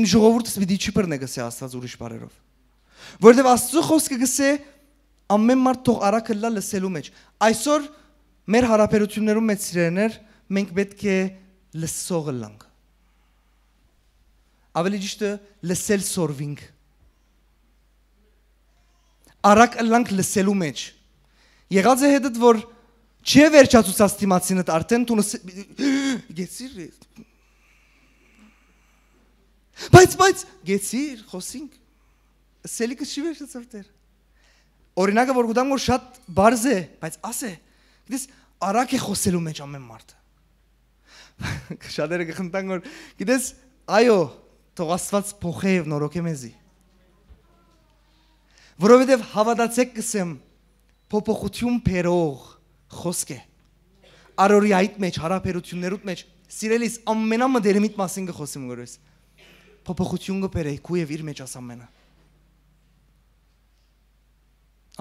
[SPEAKER 1] իմ ժողովուրդս պիտի չի բռնե գսե Աստված ուրիշ բառերով։ Որովհետև Աստծո խոսքը գսե ամեն մարդ թող արագ լա լսելու մեջ։ Այսօր մեր հարաբերություններում մեծ սիրելիներ մենք պետք է լսողը լանք։ Ավելի ճիշտ է լսել սորվինք։ Արագ լանք լսելու մեջ։ Եղած է հետդ որ չէ վերջացուցած դիմացինդ արդեն տունը գեցիր բայց գեցիր խոսինք սելիկը չի վերջացավ դեր օրինակը որ գտամ որ շատ բարձ է բայց ասե գիտես արագ է խոսելու մեջ ամեն մարդ շատերը կխնդան որ գիտես այո թող Աստված փոխե եւ նորոգե մեզի որովհետեւ հավատացեք կսեմ փոփոխություն բերող խոսք է արորիայիդ մեջ հարաբերություններուդ մեջ սիրելիս ամենամդերմիտ մասին կխոսեմ գորես փոփոխություն կբերեի քու եւ իր մեջ ասամենը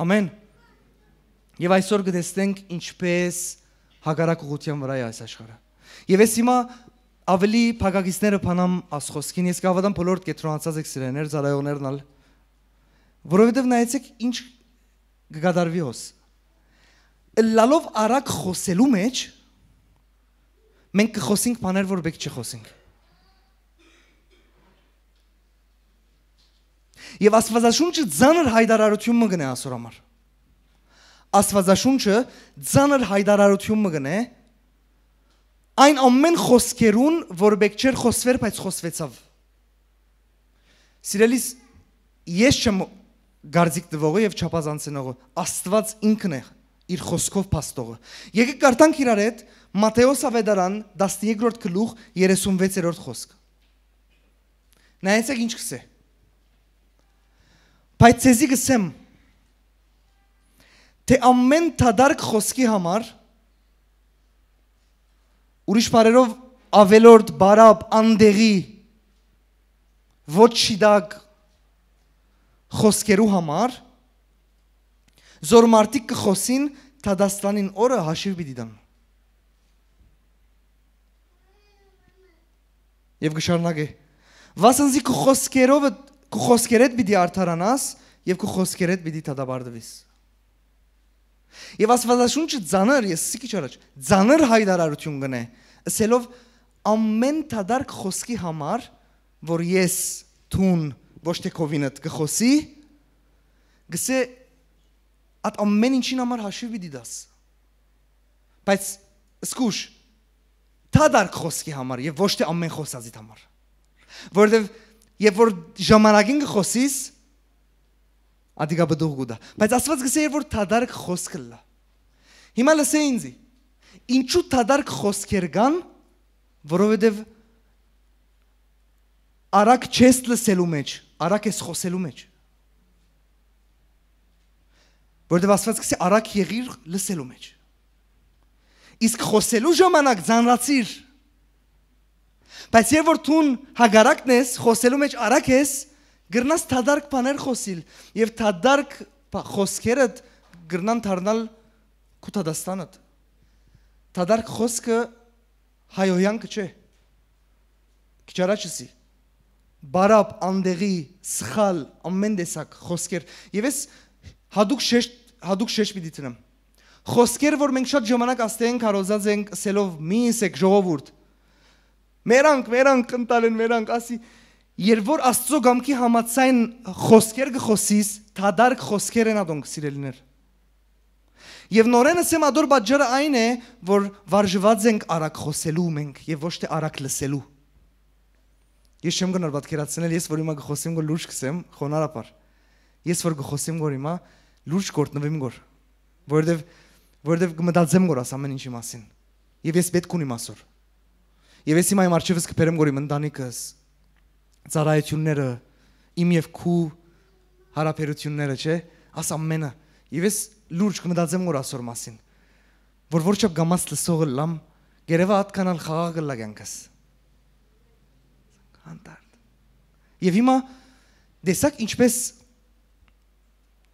[SPEAKER 1] ամեն եւ այսօր կտեսնենք ինչպես հագարակ ուղղության վրա է այս աշխարհը եւ ես հիմա ավելի փակագիցները փանամ աս խոսքին ես կհավատամ բոլոր կետրոնացած եք սիրեներ ծառայողներն ալ որովհետեւ նայեցեք ինչ կգադարվի հոս լալով արագ խոսելու մեջ մենք կխոսենք բաներ որ բեք չխոսենք եւ Աստվածաշունչը ծանր հայտարարություն մգնե ասոր համար Աստվածաշունչը ծանր հայտարարություն մգնե այն ամեն խոսքերուն որ բեք չեր խոսվեր բայց խոսվեցավ սիրելիս ես չեմ գարձիկ դվողը եւ չափազանցնողը Աստված ինքն է իր խոսքով փաստողը եկեք կարդանք իրար հետ Մատթեոս ավետարան 13-րդ գլուխ 36-րդ խոսք նայեցեք ինչ կսե բայց ցեզի գսեմ թե ամեն թադարք խոսքի համար ուրիշ բառերով ավելորդ բարապ անդեղի ոչ շիդակ խոսքերու համար զոր մարդիկ կխոսին թադաստանին օրը հաշիվ պիտի տան եւ գշարնագե վասնզի քո խոսքերդ պիտի արդարանաս եւ քո խոսքերդ պիտի թադաբարդվիս եւ Աստվածաշունչը ծանր ես սիկիչ առաջ ծանր հայտարարություն գնե ասելով ամեն թադարք խոսքի համար որ ես թուն ոչ թե կովինդ կխոսի գսե at ամեն ինչին համար հաշիվ պիտի դաս բայց սկուշ թադարք խոսքի համար եւ ոչ թե ամեն խոսածիդ համար որովհետեւ երբ որ ժամանակին կխոսիս Ադիգա բդուղ գուդա։ Բայց Աստված գսե որ թադարք խոսքը լա։ Հիմա լսե ինձի։ Ինչու թադարք խոսքեր կան, որովհետև արագ չես լսելու մեջ, արագ ես խոսելու մեջ։ Որովհետև Աստված գսե արագ եղիր լսելու մեջ։ Իսկ խոսելու ժամանակ ձանրացիր։ Բայց երբ որ դու հագարակն ես, խոսելու մեջ արագ ես, գրնաս թադարք բաներ խոսիլ եւ թադարք խոսքերը գրնան դառնալ քու Թադաստանդ։ Թադարք խոսքը հայոյանք չէ։ Քիչարաչսի։ Բարապ անդեղի սխալ ամեն տեսակ խոսքեր եւ ես հadouk շեշտ պիտի տնեմ։ Խոսքեր որ մենք շատ ժամանակ աստեղեն կարոզած ենք սելով միսեք ժողովուրդ։ Մերանք ընտալեն մերանք ասի երբ որ Աստծո գամքի համացայն խոսքեր գխոսիս թադարք խոսքեր են ադոնք սիրելիներ։ Եվ նորեն ասեմ ադոր բաժարը այն է որ վարժված ենք արագ խոսելու մենք եւ ոչ թե արագ լսելու։ Ես չեմ գնալ պատկերացնել ես որ հիմա գխոսեմ գոր լուրջ կսեմ խոնարհապար։ Ես որ գխոսեմ գոր հիմա լուրջ կորտնվեմ գոր։ Որովհետև կմտածեմ գոր աս ամեն ինչի մասին։ Եվ ես պետք ունիմ ասոր։ Եվ ես հիմա իմ արջևս կբերեմ գոր իմ ընտանիքս ծառայությունները իմ եւ քու հարաբերությունները չէ աս ամենը։ Եվ ես լուրջ կմտածեմ գոր ասոր մասին։ Որ որչափ գամած լսողը լամ գերեվա հատկանալ խաղաղ լագանքս։ Անտարդ։ Եվ հիմա դեսակ ինչպես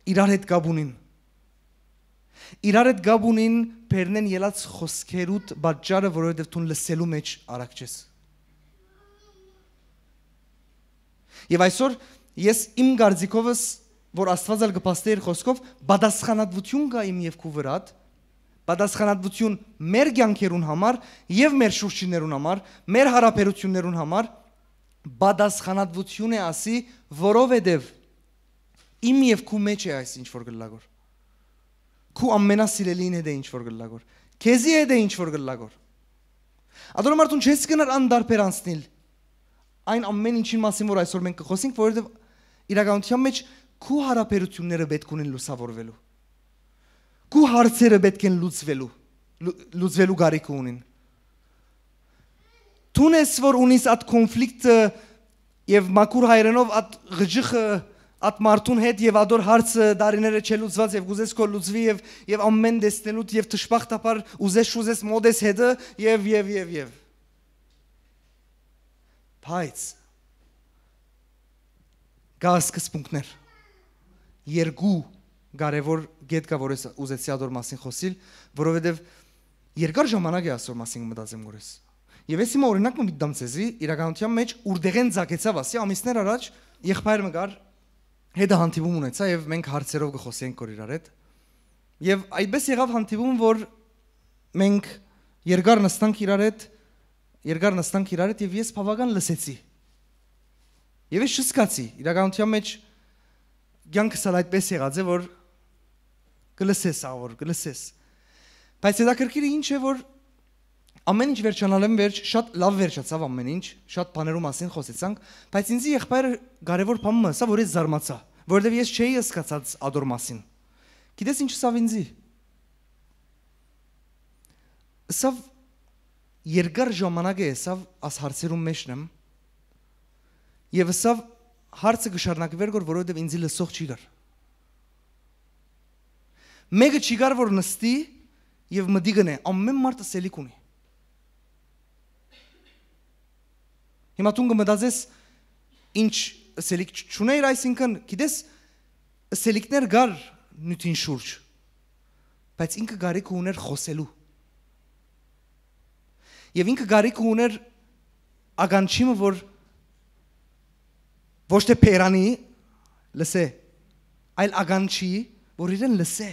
[SPEAKER 1] իրար հետ գաբունին։ Իրար հետ գաբունին բերնեն ելած խոսքերուտ բաժարը որովհետև դու լսելու մեջ արագ չես։ Եվ այսօր ես իմ գարձիկովս որ Աստվածալ կպաստե իր խոսքով բադասխանատվություն կա իմ եւ քու վրատ, բադասխանատվություն մեր կյանքերուն համար եւ մեր շուրջիներուն համար, մեր հարաբերություններուն համար բադասխանատվություն է ասի, որովհետև իմ եւ քու մեջ է այս ինչ որ գլագոր։ Քու ամենասիրելին հետ է ինչ որ գլագոր։ Քեզի հետ է ինչ որ գլագոր։ Ադորմարտուն չես գնար անդարբեր անցնել։ Այն ամեն ինչին մասին որ այսօր մենք կխոսենք, որովհետև իրականության մեջ քու հարաբերությունները պետք ունեն լուսավորվելու։ Քու հարցերը պետք են լուծվելու գարիք ունին։ Դու ես որ ունիս այդ կոնֆլիկտը եւ մաքուր հայրենով այդ ղջիխը at մարդուն հետ եւ ադոր հարցը դարիները չլուծված եւ գուզես կո լուծվի եւ ամեն դեսնելուտ եւ տշպախտապար ուզես մոդես հետը եւ Բայց գասկս պունկտներ երկու կարևոր գետ կա որ ես ուզեցի ադոր մասին խոսիլ որովհետեւ երկար ժամանակ է ասոր մասին մտածեմ գորես եւ ես հիմա օրինակ մտամ ցեզի իրականության մեջ ուրդեղեն ցակեցավ ասի ամիսներ առաջ եղբայրը մգար հետը հանդիպում ունեցա եւ մենք հարցերով կխոսենք որ իրար հետ եւ այդպես եղավ հանդիպում որ մենք երկար նստանք իրար հետ եւ ես բավական լսեցի եւ ես շսկացի իրականության մեջ կյանքս այդպես եղած է որ կլսես բայց հետաքրքիրը ինչ է որ ամեն ինչ վերջանալեմ վերջ շատ լավ վերջացավ ամեն ինչ շատ բաներու մասին խոսեցանք բայց ինձ եղբայրը կարևոր բանը ասա որ ես զարմացա որովհետև ես չէի հասկացած ադոր մասին գիտես ինչ ասավ ինձ ասավ երկար ժամանակ է ասավ աս հարցերում մեջն եմ եւ ասավ հարցը կշարունակվեր որովհետև ինձ լսող չի գար մեկը չի գար որ նստի եւ մտի գնե ամեն մարդը սելիք ունի Հիմա դու կմտածես ինչ սելիք չունեիր այսինքն գիտես սելիկներ գար նյութին շուրջ բայց ինքը գարիք ուներ խոսելու եւ ինքը գարիք ուներ ագանչիմը որ ոչ թե փերանի լսե այլ ագանչի որ իրեն լսե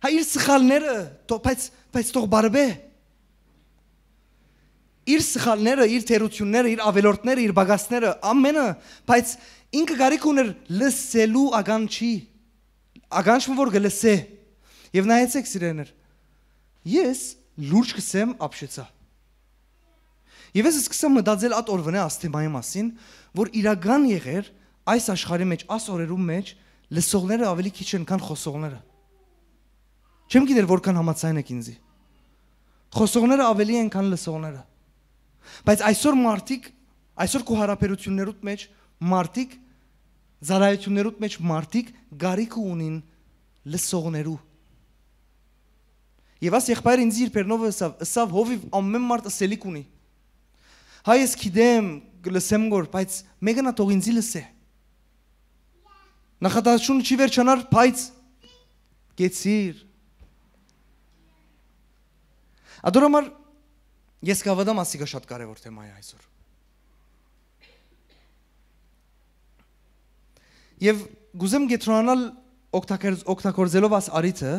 [SPEAKER 1] հա իր սխալները բայց թող բարբե իր սխալները, իր թերությունները, իր ավելորդները, իր բագասները, ամենը, բայց ինքը գարիք ուներ լսելու ագանչի, ագանչը որ գլսե, և նայեցեք սիրեներ, ես լուրջ կսեմ ապշեցա, և ես սկսեմ մտածել այդ օրվնե աստեմայի մասին, որ իրական եղեր այս աշխարհի մեջ, այս օրերում մեջ լսողները ավելի քիչ են, քան խոսողները։ Չեմ գիտեր որքան համաձայն եք ինձի։ Խոսողները ավելի են, քան լսողները։ Բայց այսօր մարդիկ, այսօր քո հարաբերություններուդ մեջ մարդիկ, զարայություններուդ մեջ մարդիկ գարիք ունին լսողներու։ Եվ աս եղբայր ինձ իր պերնովը ըսավ հովիվ ամեն մարդ ըսելիք ունի։ Հայ ես գիտեմ, լսեմ գոր, բայց մեկը թող ինձի լսե։ Նախատասությունը չի վերջանար, բայց գեցիր։ Ադորամար ես կավադամ ասիկա շատ կարևոր թեմա է այսօր։ Եվ գուզեմ գետրոնանալ օգտագործելով աս արիթը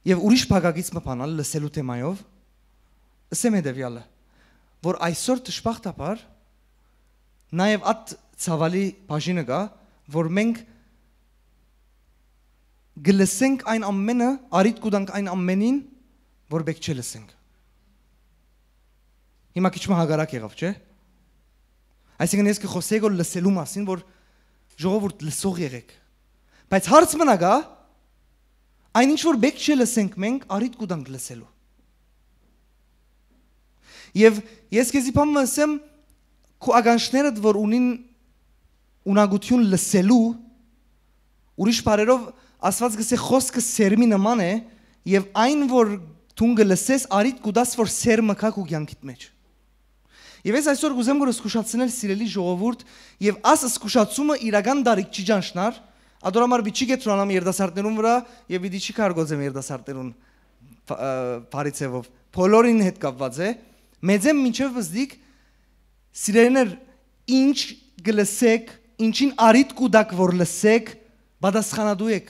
[SPEAKER 1] եւ ուրիշ փակագից մփանալ լսելու թեմայով, ասեմ հետեւյալը, որ այսօր դժբախտաբար նաեւ այդ ցավալի բաժինը կա, որ մենք գլսենք այն ամենը, արիթ կուտանք այն ամենին, որ բեք չլսենք։ Հիմա քիչ հագարակ եղավ, չէ՞։ Այսինքն ես կխոսեի որ լսելու մասին, որ ժողովուրդ լսող եղեք։ Բայց հարց մնա գա, այն ինչ որ բեք չլսենք մենք, արիթ կուտանք լսելու։ Եվ ես քեզի բան ասեմ, քո ագանչներդ որ ունին ունակություն լսելու, ուրիշ բարերով ասված գսե խոսքը սերմի նման է, եւ այն որ դու գլսես, արիթ կուտաս որ սերմը կա քո կյանքիդ մեջ։ Եվ ես այսօր գուզեմ որ զսկուշացնել սիրելի ժողովուրդ եւ աս զսկուշացումը իրական դարիք չի ճանչնար, ադորամար բիչի գետրոնամ երդասարտներուն վրա եւ պիտի չի կարգոզեմ երդասարտերուն բարիցեվով, բոլորին հետ կապված է, մեծեմ մինչեւ վզդիկ սիրելիներ ինչ գլսեք, ինչին արիթ կուտակ որ լսեք, պատասխանատու եք։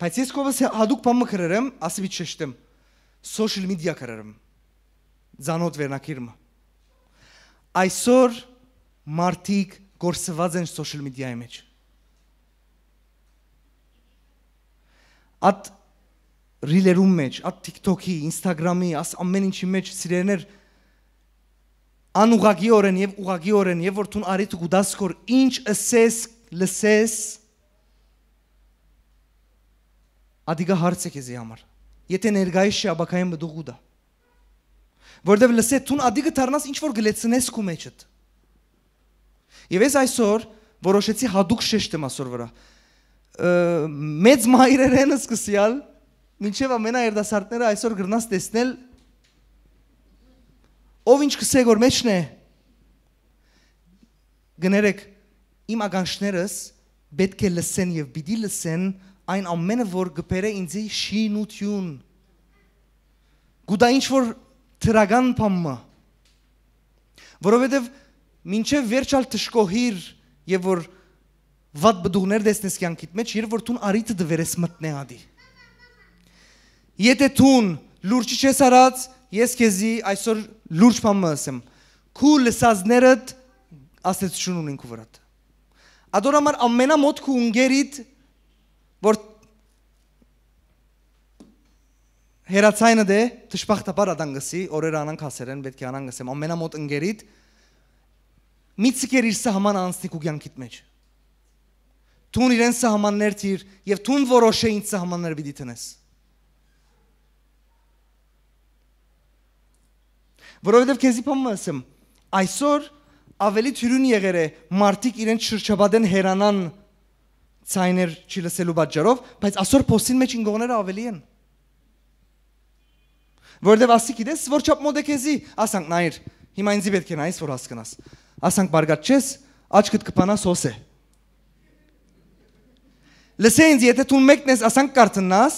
[SPEAKER 1] Բայց ես կովս հադուկ բամը կրերեմ, ասի բիչ շեշտեմ, social media կրերեմ, ձանոտ վերնակիրմը։ Այսօր մարդիկ գործված են social media-ի մեջ։ At ռիլերում մեջ, at TikTok-ի, Instagram-ի, աս ամեն ինչի մեջ սիրելիներ անուղագի օրեն եւ ուղագի օրեն եւ որ տուն արիթ գուտաս կոր ինչ ասես, լսես ադիգա հարց է քեզի համար։ Եթե ներգայիս շաբակային բդուղ ուդա։ Որտեվ լսե տուն ադիգը դառնաս ինչ որ գլեցնես քո մեջդ։ Եվ ես այսօր որոշեցի հադուկ շեշտեմ այսօր վրա։ Մեծ մայրերեն սկսյալ մինչև ամենաերդասարտները այսօր գրնաս տեսնել ով ինչ կսե որ մեջն է գներեք իմ ագանչներս պետք է լսեն եւ պիտի լսեն այն ամենը որ գբերը ինձի շինություն գուտա ինչ որ թրագան բամը որովհետեւ մինչև վերջալ տշկոհիր եւ որ վատ բդուղներ դեսնես կյանքիդ մեջ երբ որ տուն արիթը դվերես մտնե ադի եթե տուն լուրջ չես արած ես քեզի այսօր լուրջ բան ասեմ քու լսածներդ ասեցություն ունին քու վրատ ադորամար ամենամոտ քու ունգերիդ որ հերացայինը դե դժբախտաբար ադանգսի օրեր անանք հասերեն պետք է անանգսեմ ամենամոտ ընկերիդ միցիկեր իր սահման անցնի քու կյանքիդ մեջ Տուն իրեն սահմաններ թիր եւ տուն որոշե ինչ սահմաններ պիտի տնես Որովհետև քեզի բան ասեմ, այսօր ավելի թյուրուն եղեր է մարդիկ իրենց շրջապատեն հերանան ցայներ չլսելու պատճառով, բայց այսօր փոստին մեջ ինգողները ավելի են։ Որովհետև ասի գիտես, որ չափ մոդ է քեզի, ասանք նայր, հիմա ինձի պետք է նայես, որ հասկանաս։ Ասանք բարգատ չես, աչքդ կփանաս հոս է։ Լսե ինձ, եթե դու մեկն ես, ասանք կարտնաս,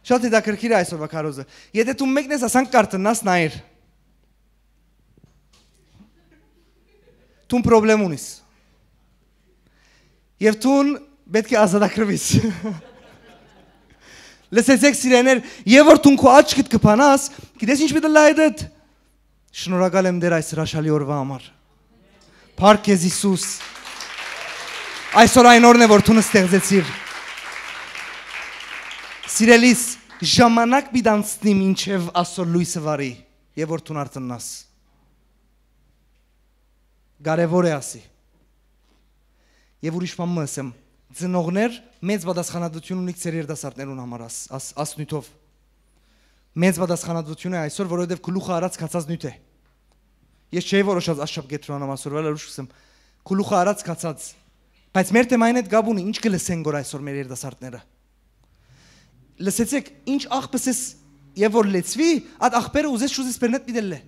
[SPEAKER 1] շատ հետաքրքիր է այսօրվա քարոզը։ Եթե դու մեկն ես, ասանք կարտնաս, նայր։ Տուն պրոբլեմ ունիս և տուն պետք է ազատակրվիս լսեցեք սիրեներ և որ տուն քո աչքդ կփանաս գիտես ինչ պետք է լայդդ շնորհակալ եմ դեր այս հրաշալի օրվա համար փառք քեզ Հիսուս այսօր այն օրն է որ տունը ստեղծեցիր սիրելիս ժամանակ պիտի անցնի մինչև այսօր լույսը վարի և որ տուն արտնաս կարևոր է ասի։ Եվ ուրիշ բան ասեմ, ծնողներ մեծ պատասխանատվություն ունի ձեր երիտասարդներուն համար աս նյութով։ Մեծ պատասխանատվություն է այսօր, որովհետև գլուխը արած կացած նյութ է։ Ես չէի որոշած աշխապ գետրոնամ ասորվել, լուրջ կսեմ, գլուխը արած կացած։ Բայց մեր թեմային հետ գաբ ունի, ինչ կլսեն գոր այսօր մեր երիտասարդները։ Լսեցեք, ինչ աղբս ես եւ որ լեցվի, այդ աղբերը ուզես շուզես բերնետ պիտել է։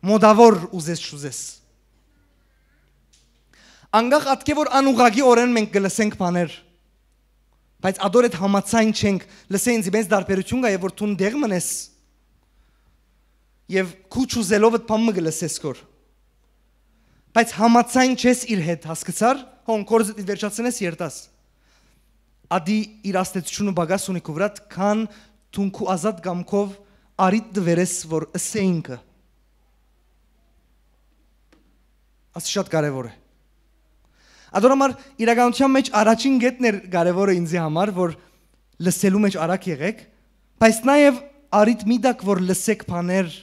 [SPEAKER 1] Մոդավոր ուզես շուզես։ Անգախ ատկե որ անուղագի օրեն մենք կլսենք բաներ, բայց ադոր այդ համացայն չենք, լսե ինձ մեծ դարբերություն կա եւ որ տուն դեղ մնես եւ քուչ ուզելով այդ բանը կլսես կոր։ Բայց համացայն չես իր հետ հասկացար, հոն կորզդ վերջացնես երտաս։ Ադի իր աստեցությունը բագաս ունի կովրատ, քան թունքու ազատ գամքով արիտ դվերես, որ ըսեինքը։ Ասի շատ կարևոր է։ Ադորամար իրականության մեջ առաջին գետն էր կարևորը ինձի համար, որ լսելու մեջ արակ եղեք, բայց նաև արիտ մի դակ, որ լսեք բաներ,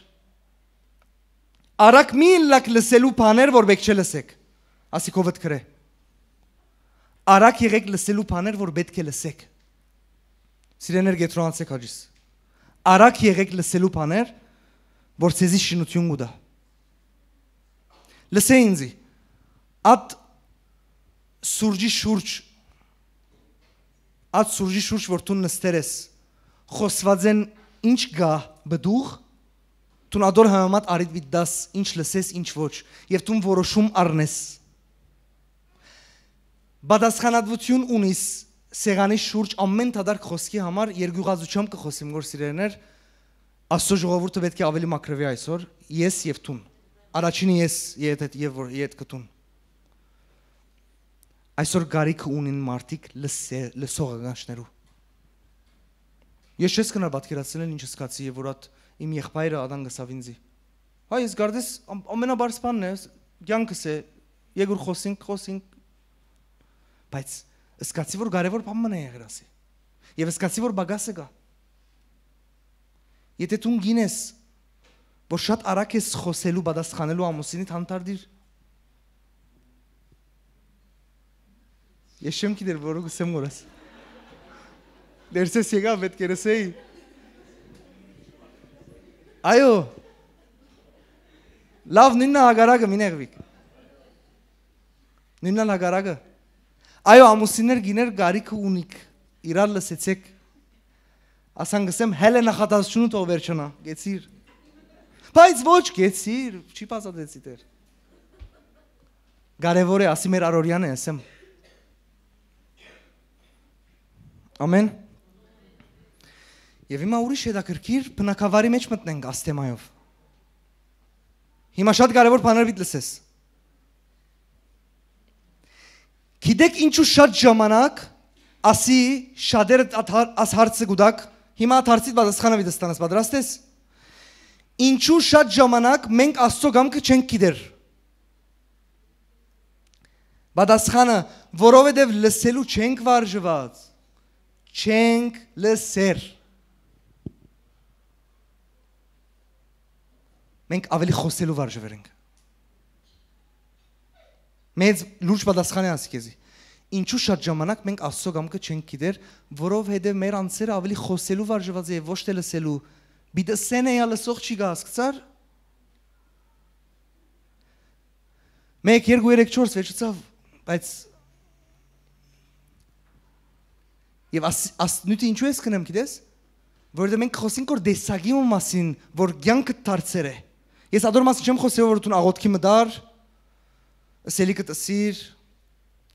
[SPEAKER 1] արակ մի լակ լսելու բաներ, որ բեք չլսեք, ասի կովդ կրե, արակ եղեք լսելու բաներ, որ պետք է լսեք, սիրեներ գետրոնացեք հաջիս, արակ եղեք լսելու բաներ, որ ցեզի շինություն գուդա, լսե ինձի, ատ սուրջի շուրջ, որ տուն նստեր ես, խոսված են ինչ գա բդուղ, տուն ադոր համամատ արիտ վիտ դաս, ինչ լսես, ինչ ոչ, և տուն որոշում արնես։ Բադասխանատվություն ունիս սեղանի շուրջ ամեն տադարկ խոսքի համար երգյուղազությամբ կխոսիմ գոր սիրերներ, աստո ժողովուրդը պետք է ավելի մակրվի այսօր, ես և տուն, առաջինի ես ետ կտուն։ Այսօր գարիքը ունին մարդիկ լսողագանչներու։ Ես չես կնար պատկերացնել ինչ սկացի և որ at իմ եղբայրը ադան գսավ ինձի։ Հայ ես գարդես ամենաբարս բանն է, գյանքս է, եգուր խոսինք, բայց սկացի որ գարևոր բանն է եղեր ասի։ Եվ սկացի որ բագասը գա։ Եթե տուն գինես, որ շատ արակ ես խոսելու բադասխանելու ամուսինիդ հանտարդիր, ես չեմ գիտեր, որը գսեմ գորաս։ Դերսես եղա պետք է լսեի։ Այո։ Լավ նույնն հագարակը մին եղվիկ։ Նույնն հագարակը։ Այո, ամուսիններ գիներ գարիքը ունիք, իրար լսեցեք, ասան գսեմ հել է նախատասությունը տող վերջնա, գեցիր, բայց ոչ գեցիր, չի պասատեցի տեր, գարևոր է, ասի մեր արորյան է, ասեմ, ամեն, և հիմա ուրիշ հետաքրքիր, պնակավարի մեջ մտնենք աստեմայով, հիմա շատ գարևոր պաներ վիտ լսես, Գիտեք ինչու շատ ժամանակ ասի շատերը աս հարցը գուդակ հիմա հարցից պատասխանը վիդստանաս պատրաստ ես ինչու շատ ժամանակ մենք աստծո գամքը չենք գիտեր պատասխանը որովհետև լսելու չենք վարժված չենք լսեր մենք ավելի խոսելու վարժվեր ենք Մեծ լուրջ պատասխան է ասի քեզի։ Ինչու շատ ժամանակ մենք Աստծո գամքը չենք գիտեր, որովհետև մեր անձերը ավելի խոսելու վարժված է եւ ոչ թե լսելու։ Բիդսեն է լսող չի գա հասկացար։ 1 2 3 4 վերջացավ, բայց եւ նույնիսկ ինչու ես կնեմ գիտես, որովհետև մենք խոսենք որ դեսագի մասին, որ ցանկը դարձեր է։ Ես ադոր մասը չեմ խոսել որ դու աղոթքի մդար Սելիկը տսիր,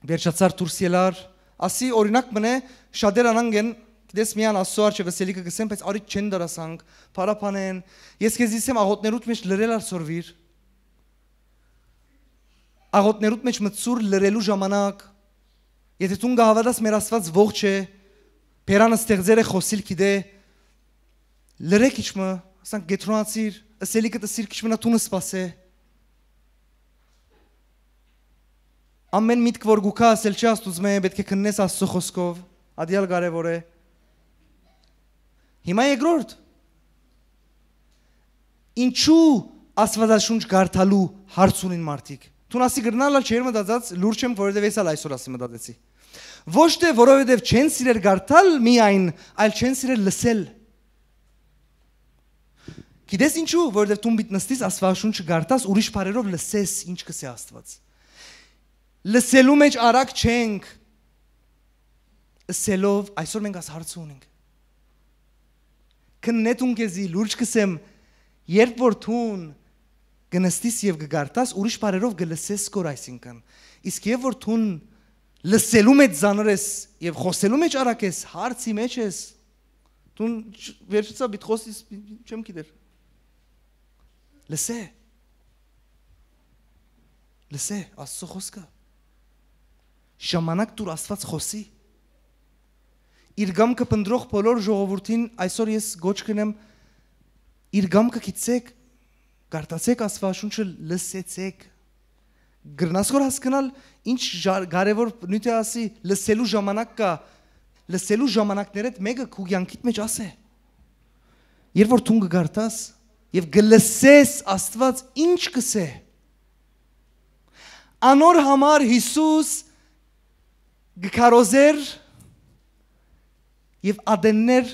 [SPEAKER 1] վերջացար տուրսիելար, ասի օրինակ մնե շադեր անանգեն, գիտես միան ասոար չէ վսելիկը գսեմ, բայց արիտ չեն դարասանք, պարապանեն, ես կեզ իսեմ աղոտներուտ մեջ լրել արսորվիր, աղոտներուտ մեջ մտսուր լրելու ժամանակ, եթե տուն գահավադաս մեր ասված ողջ է, պերանը ստեղձեր է խոսիլ կիդե, լրեք իչմը, ասանք գետրոնացիր, սելիկը տսիր կիչմնա տունը սպաս է, Ամեն միտք որ գուքա ասել չի աստուծում է, պետք է քննես աստծո խոսքով, ադիալ կարևոր է։ Հիմա երկրորդ։ Ինչու Աստվածաշունչ կարդալու հարց ունին մարդիկ։ Տուն ասի գրնալը չեր մտածած լուրջ եմ, որովհետև ես էլ այսօր ասի մտածեցի։ Ոչ թե որովհետև չեն սիրել կարդալ միայն, այլ չեն սիրել լսել։ Գիտես ինչու, որովհետև դու պիտի նստես Աստվածաշունչը կարդաս, ուրիշ բառերով լսես, ինչ կսե Աստված։ Լսելու մեջ արագ չենք։ Լսելով այսօր մենք աս հարց ունենք։ Քննետուն քեզի լուրջ կսեմ, երբ որ դուն գնստիս եւ կգարտաս, ուրիշ բառերով կլսես կոր այսինքն։ Իսկ երբ որ դուն լսելու մեջ զանրես եւ խոսելու մեջ արագ ես, հարցի մեջ ես, դուն վերջացա բիտ խոսիս չեմ գիտեր։ Լսե։ Լսե, Աստծո խոսքը։ Ժամանակ դուր Աստված խոսի։ Իր գամքը փնդրող բոլոր ժողովրդին այսօր ես գոչ կնեմ իր գամքը գիտեք գարտացեք Աստվածաշունչը լսեցեք գրնաս որ հասկանալ ինչ կարևոր նույնիսկ ասի լսելու ժամանակ կա լսելու ժամանակներդ մեկը քու կյանքիդ մեջ ասե երբ որ դու գարտաս եւ գլսես Աստված ինչ կսե անոր համար Հիսուս գկարոզեր Եվ ադեններ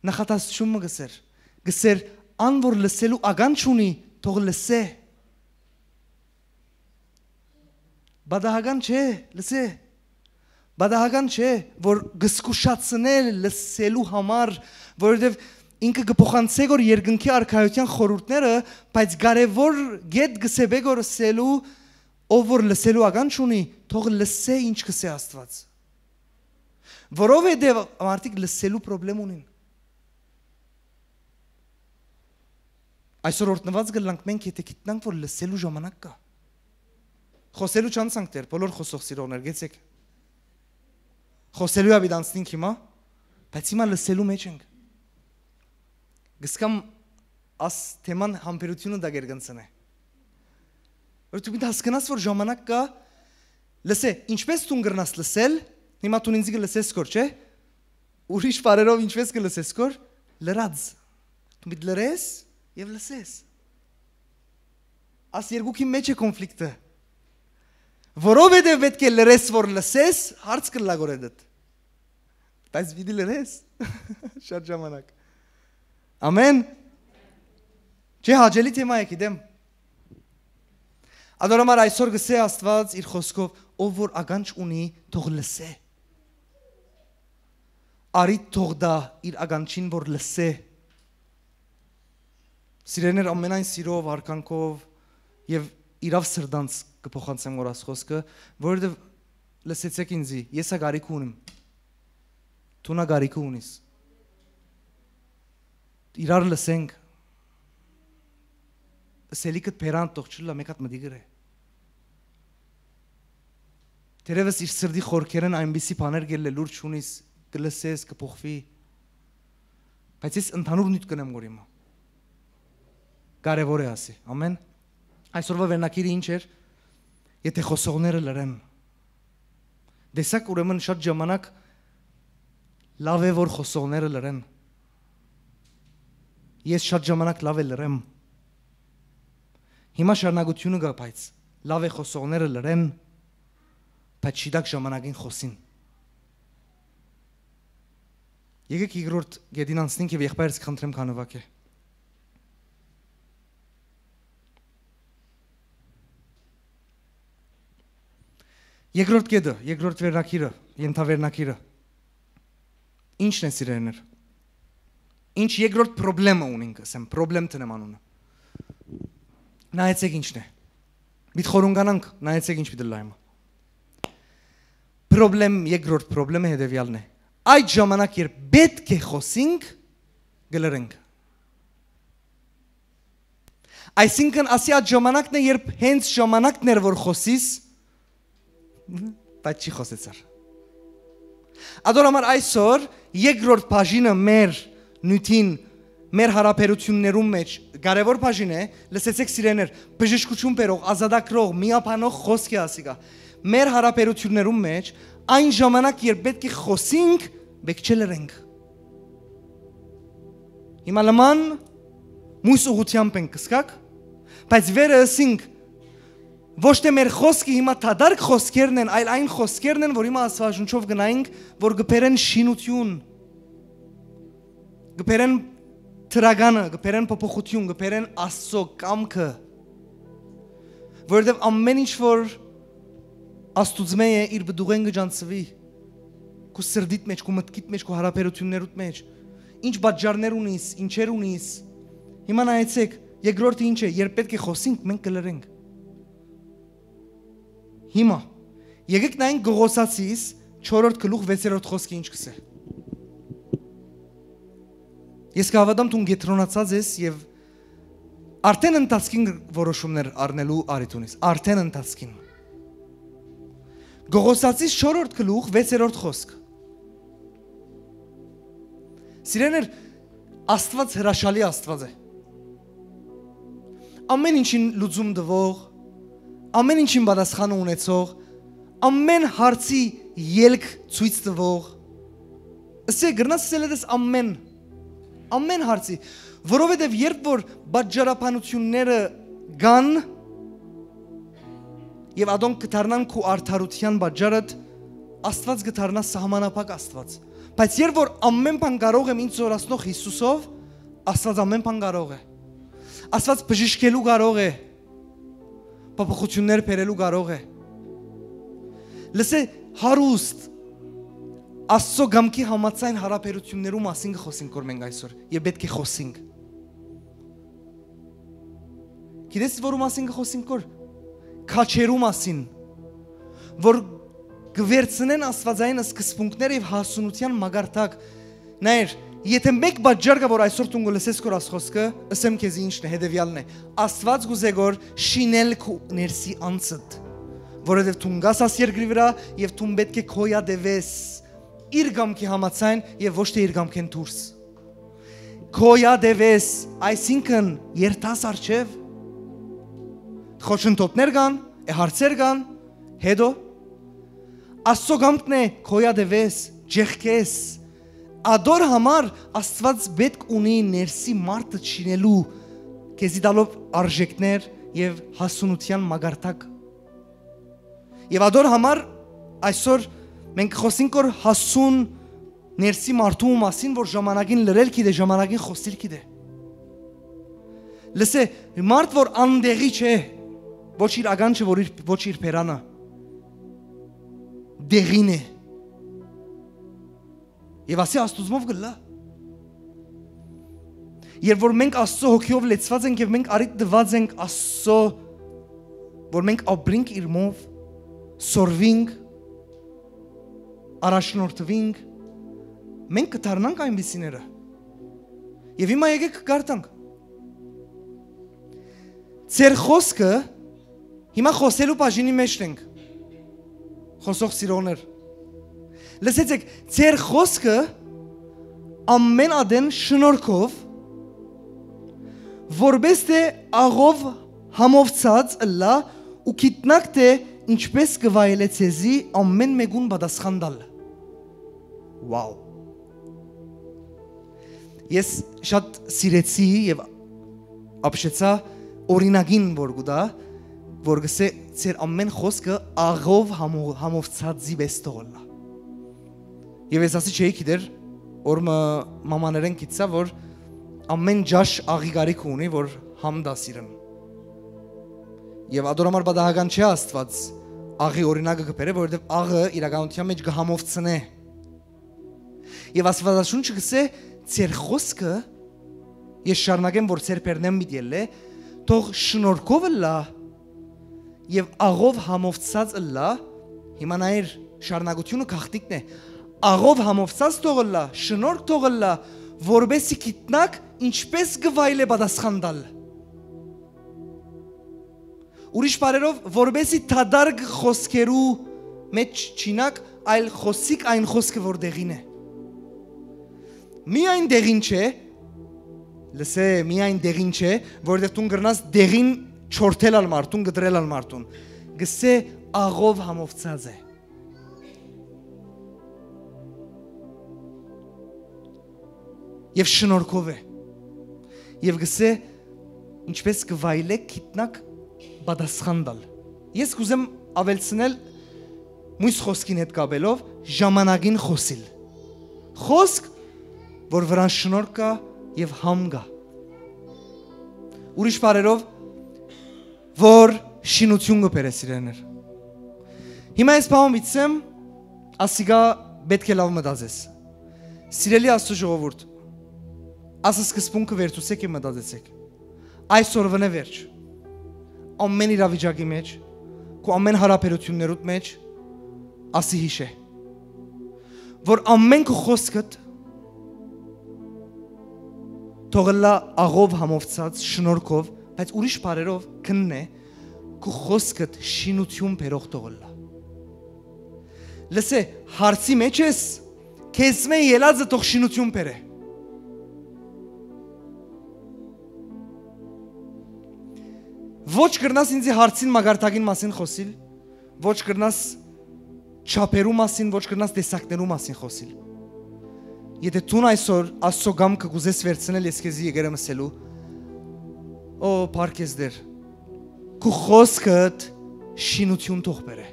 [SPEAKER 1] նախատասությունը գսեր ան որ լսելու ագան չունի թող լսե բադահական չէ լսե բադահական չէ որ գսկուշացնել լսելու համար որովհետև ինքը կփոխանցե որ երկնքի արքայության խորհուրդները բայց կարևոր գետ գսեբե որ լսելու ով որ լսելու ագան չունի թող լսե ինչ կսե Աստված Որովհետև մարդիկ լսելու խնդրեմ ունին։ Այսօր օրտնված գլանք մենք եթե գիտնանք որ լսելու ժամանակ կա։ Խոսելու չանցանք դեր, բոլոր խոսող սիրողներ, գեցեք։ Խոսելու աբիդ անցնենք հիմա, բայց հիմա լսելու մեջ ենք։ Գսկամ աս թեման համբերությունը դա գերգնցնե։ Որ դու հասկանաս որ ժամանակ կա, լսե, ինչպես դու գրնաս լսել Հիմա դու ինձ գլսես կոր, չէ՞։ Ուրիշ բառերով ինչպես գլսես կոր, լրած։ Դու մի լրես եւ լսես։ Աս երկուքի մեջ է կոնֆլիկտը։ Որովհետեւ պետք է լրես որ լսես, հարց կլա գորեդդ։ Բայց վիդի լրես։ Շատ ժամանակ։ Ամեն։ Չէ հաջելի թեմա է գիտեմ։ Ադորամար այսօր գսե Աստված իր խոսքով ով որ ագանչ ունի թող լսե Արի թող դա իր ագանչին որ լսե Սիրեներ ամենայն սիրով արկանքով եւ իրավ սրդանց կփոխանցեմ որ ասխոսքը որովհետեւ լսեցեք ինձի ես ա գարիք ունեմ Դու նա գարիք ունիս Իրար լսենք Սելիկը փերան տող չլա մեկատ մդի գրե Terevս իր սրդի խորքերն այնպիսի բաներ գելը լուրջ ունիս կլսես կփոխվի բայց ես ընդհանուր նույն կնեմ որ հիմա կարևոր է ասի ամեն այսօրվա վերնակիրը ինչ էր եթե խոսողները լրեն դեսակ ուրեմն շատ ժամանակ լավ է որ խոսողները լրեն ես շատ ժամանակ լավ է լրեմ հիմա շարունակությունը գա բայց լավ է խոսողները լրեն բայց շիդակ ժամանակին խոսին Եկեք երկրորդ գետին անցնենք եւ եղբայրս խնդրեմ կանվակ է Երկրորդ գետը, երկրորդ վերնակիրը, ենթավերնակիրը Ինչն է սիրեներ Ինչ երկրորդ պրոբլեմը ունենք, ասեմ, պրոբլեմ տնեմ անունը Նայեցեք ինչն է Բիտ խորունգանանք, նայեցեք ինչ պիտի լայմը Պրոբլեմ, երկրորդ պրոբլեմը հետևյալն է Այդ ժամանակ երբ պետք է խոսենք, գլրենք Այսինքն ասի այդ ժամանակն է, երբ հենց ժամանակն էր, որ խոսիս բայց չի խոսեցար Ադորամար այսօր, երկրորդ բաժինը մեր նյութին մեր հարաբերություններում մեջ կարևոր բաժին է, լսեցեք սիրեներ, բժշկություն բերող, ազատագրող, միապանող խոսք է ասիկա Մեր հարաբերություններում մեջ այն ժամանակ երբ պետք է խոսենք, պետք չէ լրենք Հիմա լման մույս ուղությամբ ենք կսկակ, Բայց վերը ասինք ոչ թե մեր խոսքը հիմա դադարք խոսքերն են, այլ այն խոսքերն են, որ հիմա Աստվածաշունչով գնայինք, որ գբերեն շինություն, գբերեն թրագանը, գբերեն փոփոխություն, գբերեն Աստծո կամքը, որովհետև ամեն ինչ որ Աստուծմե է իր բդուղեն գջանցվի, քո սրդիդ մեջ, քո մտքիդ մեջ, քո հարաբերություններուդ մեջ, ինչ պատճառներ ունիս, ինչեր ունիս, հիմա նայեցեք, երկրորդը ինչ է, երբ պետք է խոսենք, մենք կլրենք։ Հիմա եկեք նայենք Գողոսացիս 4-րդ գլուխ 6-րդ խոսքը ինչ կսե։ Ես կհավատամ դու գետրոնացած ես եւ արդեն ընթացքին որոշումներ առնելու արիթ ունես, արդեն ընթացքին։ Գողոսացիս 4-րդ գլուխ 6-րդ խոսք։ Սիրեներ, Աստված հրաշալի Աստված է։ Ամեն ինչին լուծում տվող, ամեն ինչին պատասխան ունեցող, ամեն հարցի ելք ցույց տվող։ Ասե գրնաս ասել ամեն հարցի, որովհետև երբ որ պատճառաբանությունները կան եւ ադոնք կդառնան քո արդարության պատճառը, Աստված կդառնա սահմանափակ Աստված։ Բայց երբ որ ամեն բան կարող եմ ինձ զորացնող Հիսուսով, Աստված ամեն բան կարող է։ Աստված բժշկելու կարող է, փոփոխություններ բերելու կարող է։ Լսե հարուստ Աստծո գամքի համաձայն հարաբերություններու մասին կխոսենք որ մենք այսօր եւ պետք է խոսենք։ Գիտես որու մասին կխոսենք որ քաչերու մասին, որ գվերցնեն Աստվածային սկզբունքները եւ հասունության մագարտակ։ Նայր, եթե մեկ բաժար կա որ այսօր դու գլսես կոր ասխոսքը, ասեմ քեզ ինչն է, հետեւյալն է։ Աստված գուզե որ շինել քո ներսի անցդ, որովհետեւ դու գաս աս երկրի վրա եւ դու պետք է քոյադևես իր գամքի համաձայն եւ ոչ թե իր գամքեն դուրս։ Քոյադևես, այսինքն երթաս արչեւ խոչընդոտներ կան, հարցեր կան, հետո Աստծո գամքն է քոյադևես, ջեղքես, ադոր համար Աստված պետք ունի ներսի մարդը չինելու քեզի դալով արժեքներ եւ հասունության մագարտակ։ Եվ ադոր համար այսօր մենք խոսենք որ հասուն ներսի մարդու մասին, որ ժամանակին լրել գիտե, ժամանակին խոսել գիտե։ Լսե, մարդ որ անդեղի չէ, ոչ իր ագանչը, ոչ իր պերանը, դեղին է։ Եվ ասի Աստուծմով գլա։ Երբ որ մենք Աստծո հոգիով լեցված ենք եւ մենք արիտ դված ենք Աստծո, որ մենք ապրենք իր մով, սորվինք, առաջնորդվինք, մենք կդառնանք այնպիսիները։ Եվ հիմա եկեք կարդանք։ Ձեր խոսքը հիմա խոսելու բաժինի մեջ ենք։ Խոսող սիրողներ։ Լսեցեք, ձեր խոսքը ամեն ադեն շնորհքով որպես թե աղով համովցած ըլլա ու գիտնակ թե ինչպես կվայելե ցեզի ամեն մեկուն պատասխան տալ։ Վաու։ Ես շատ սիրեցի եւ ապշեցա օրինագին որ գուտա որ գսե ծեր ամեն խոսքը աղով համովցածի բեստողլա։ Եվ ես ասի չէի գիտեր, որ մամաներեն գիտսա, որ ամեն ջաշ աղի գարիք ունի, որ համդա սիրն։ Եվ ադորամար բադահական չէ Աստված աղի օրինակը կբերե, որովհետև աղը իրականության մեջ կհամովցնե։ Եվ Աստվածաշունչը գսե ծեր խոսքը ես շարունակեմ, որ ծեր պերնեմ միտել է, թող շնորհքով լա եւ աղով համովցած ըլլա, հիմա նայր շարունակությունը գաղտնիքն է, աղով համովցած թողլա, շնորհք թողլա, որբեսի գիտնակ ինչպես գվայլե պատասխան տալ։ Ուրիշ բառերով, որբեսի թադարգ խոսքերու մեջ չինակ, այլ խոսիկ այն խոսքը որ դեղին է։ Միայն դեղին չէ, լսե, միայն դեղին չէ, որովհետև դու գրնաս դեղին չորթել ալ մարդուն, գտրել ալ մարդուն, գսե աղով համովցած է։ Եվ շնորհքով է։ Եվ գսե ինչպես կվայելեք գիտնակ պատասխան տալ։ Ես կուզեմ ավելցնել մույս խոսքին հետ կապելով ժամանակին խոսիլ։ Խոսք, որ վրան շնորհ կա եւ համ կա։ Ուրիշ բառերով, որ շինություն կբերես իրեներ։ Հիմա ես բան վիցեմ, ասիգա պետք է լավ մտածես։ Սիրելի Աստծո ժողովուրդ, ասը սկզբունքը վերցուցեք եւ մտածեցեք։ Այսօրվան է վերջ։ Ամեն իրավիճակի մեջ, քո ամեն հարաբերություններուդ մեջ ասի հիշե, որ ամեն քո խոսքդ թողլա աղով համովցած շնորհքով, բայց ուրիշ բառերով քննե քո խոսքդ շինություն բերող թողլա։ Լսե, հարցի մեջ ես, քեզ մե ելածը թող շինություն բերե։ Ոչ կրնաս ինձի հարցին մագարտակին մասին խոսիլ, ոչ կրնաս չափերու մասին, ոչ կրնաս տեսակներու մասին խոսիլ։ Եթե դու այսօր Աստծո գամքը կուզես վերցնել, ես քեզ եկերեմ ասելու, օ, պարկես դեր, քո խոսքդ շինություն թող բերե։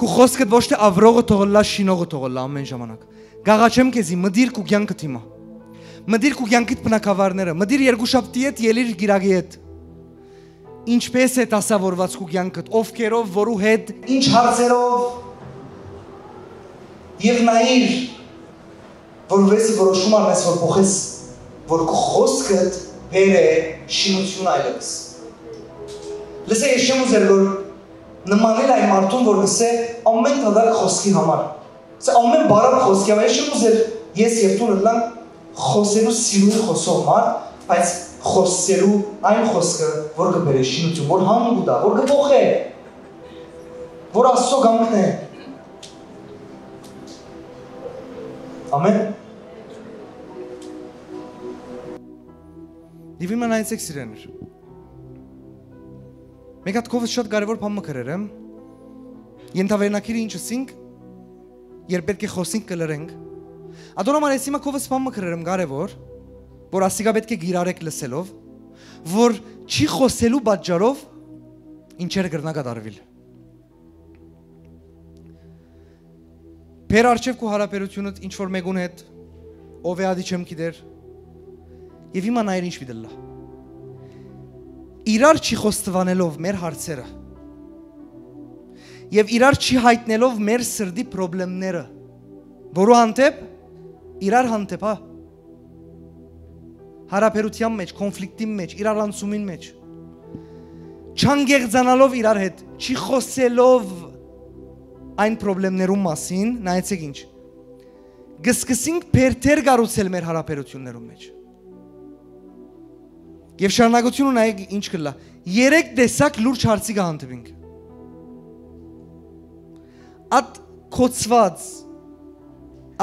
[SPEAKER 1] Քո խոսքդ ոչ թե ավրողը թողլա, շինողը թողլա ամեն ժամանակ։ Գաղաչեմ քեզի, մդիր քո կյանքդ հիմա։ Մդիր քո կյանքիդ բնակավարները, մդիր երկուշաբթի հետ, ելիր գիրագի հետ։ Ինչպես է դասավորված քո կյանքդ, ովքերով, որու հետ, ինչ հարցերով եւ նայիր, որովհետեւ որոշում արնես, որ փոխես, որ քո խոսքդ բերե շինություն այլևս։ Լսե, ես չեմ ուզել որ նմանել այն մարդուն, որ գսե ամեն տադակ խոսքի համար։ Սա ամեն բարակ խոսքի համար, ես չեմ ուզել ես եւ դու լան խոսելու սիրուն խոսող մարդ, բայց խոսելու այն խոսքը, որ կբերե շինություն, որ համ գուտա, որ կփոխե, որ Աստծո գամքն է։ Ամեն։ Դիվի մանայցեք սիրեներ։ Մեկ հատ կովս շատ կարևոր բան մկրեր եմ։ Ենթավերնակիրը ինչ ասինք, երբ պետք է խոսենք կլրենք։ Ադոնհամար ես հիմա կովս բան մկրեր եմ կարևոր, որ ասիկա պետք է գիրարեք լսելով, որ չի խոսելու պատճառով ինչեր կրնա կատարվել։ Բեր արջև քո հարաբերությունդ ինչ որ մեկուն հետ ով է ադի չեմ գիտեր եւ հիմա նայր ինչ վիդելա իրար չի խոստովանելով մեր հարցերը եւ իրար չի հայտնելով մեր սրդի խնդիրները որու հանդեպ իրար հանդեպ հա հարաբերության մեջ կոնֆլիկտի մեջ իրար անցումին մեջ չանգեղծանալով իրար հետ չի խոսելով այն խնդիրներում մասին, նայեցեք ինչ։ Գսկսինք բերթեր գառուցել մեր հարաբերություններում մեջ։ Եվ շարունակությունը նայեք ինչ կլա։ 3 տեսակ լուրջ հարցի կհանդիպենք։ Ատ կոծված,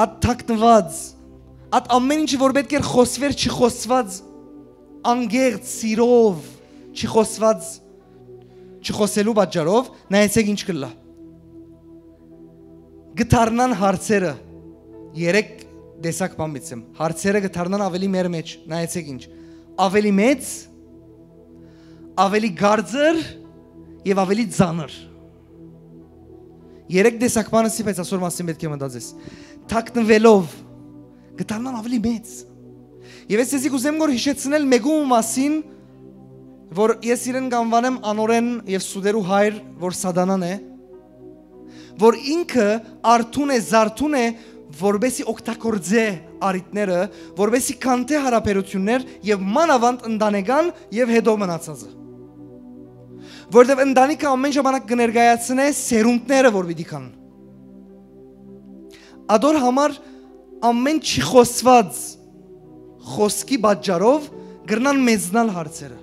[SPEAKER 1] ատ թաքնված, ատ ամեն ինչը որ պետք էր խոսվեր չխոսված, անգեղծ սիրով, չխոսված, չխոսելու պատճառով, նայեցեք ինչ կլա։ Գտարնան հարցերը 3 տեսակ բան բիցեմ հարցերը գտարնան ավելի մեր մեջ նայեցեք ինչ ավելի մեծ ավելի գարձր եւ ավելի ծանր 3 տեսակ բանը սի բայց ասոր մասին պետք է մտածես թաքնվելով գտարնան ավելի մեծ եւ ես էսի կուզեմ որ հիշեցնել մեկու մասին որ ես իրեն կանվանեմ անորեն եւ սուդերու հայր որ սադանան է որ ինքը արթուն է, զարթուն է, որբեսի օգտագործե արիտները, որբեսի կանտե հարաբերություններ եւ մանավանդ ընտանեկան եւ հետո մնացածը։ Որտեւ ընտանիքը ամեն ժամանակ կներկայացնե սերունդները, որ պիտի կան։ Ադոր համար ամեն չի խոսված խոսքի պատճառով գրնան մեծնալ հարցերը։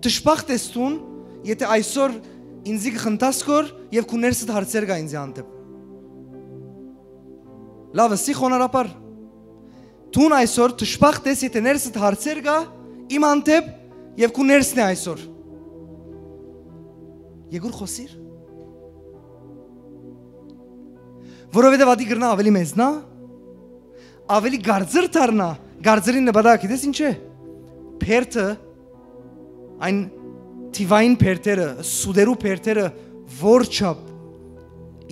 [SPEAKER 1] Դժբախտ ես տուն, եթե այսօր ինձի կխնդաս կոր և քու ներսդ հարցեր գա ինձի հանդեպ։ Լավ, սի խոնարապար։ Տուն այսօր դժբախտ ես, եթե ներսդ հարցեր գա իմ հանդեպ և քու ներսն է այսօր։ Եգուր խոսիր։ Որովհետև ադի գրնա ավելի մեծնա, ավելի գարձր դառնա, գարձրի նպատակը դες ինչ է։ Փերթը այն թիվային փերթերը, սուդերու փերթերը որչապ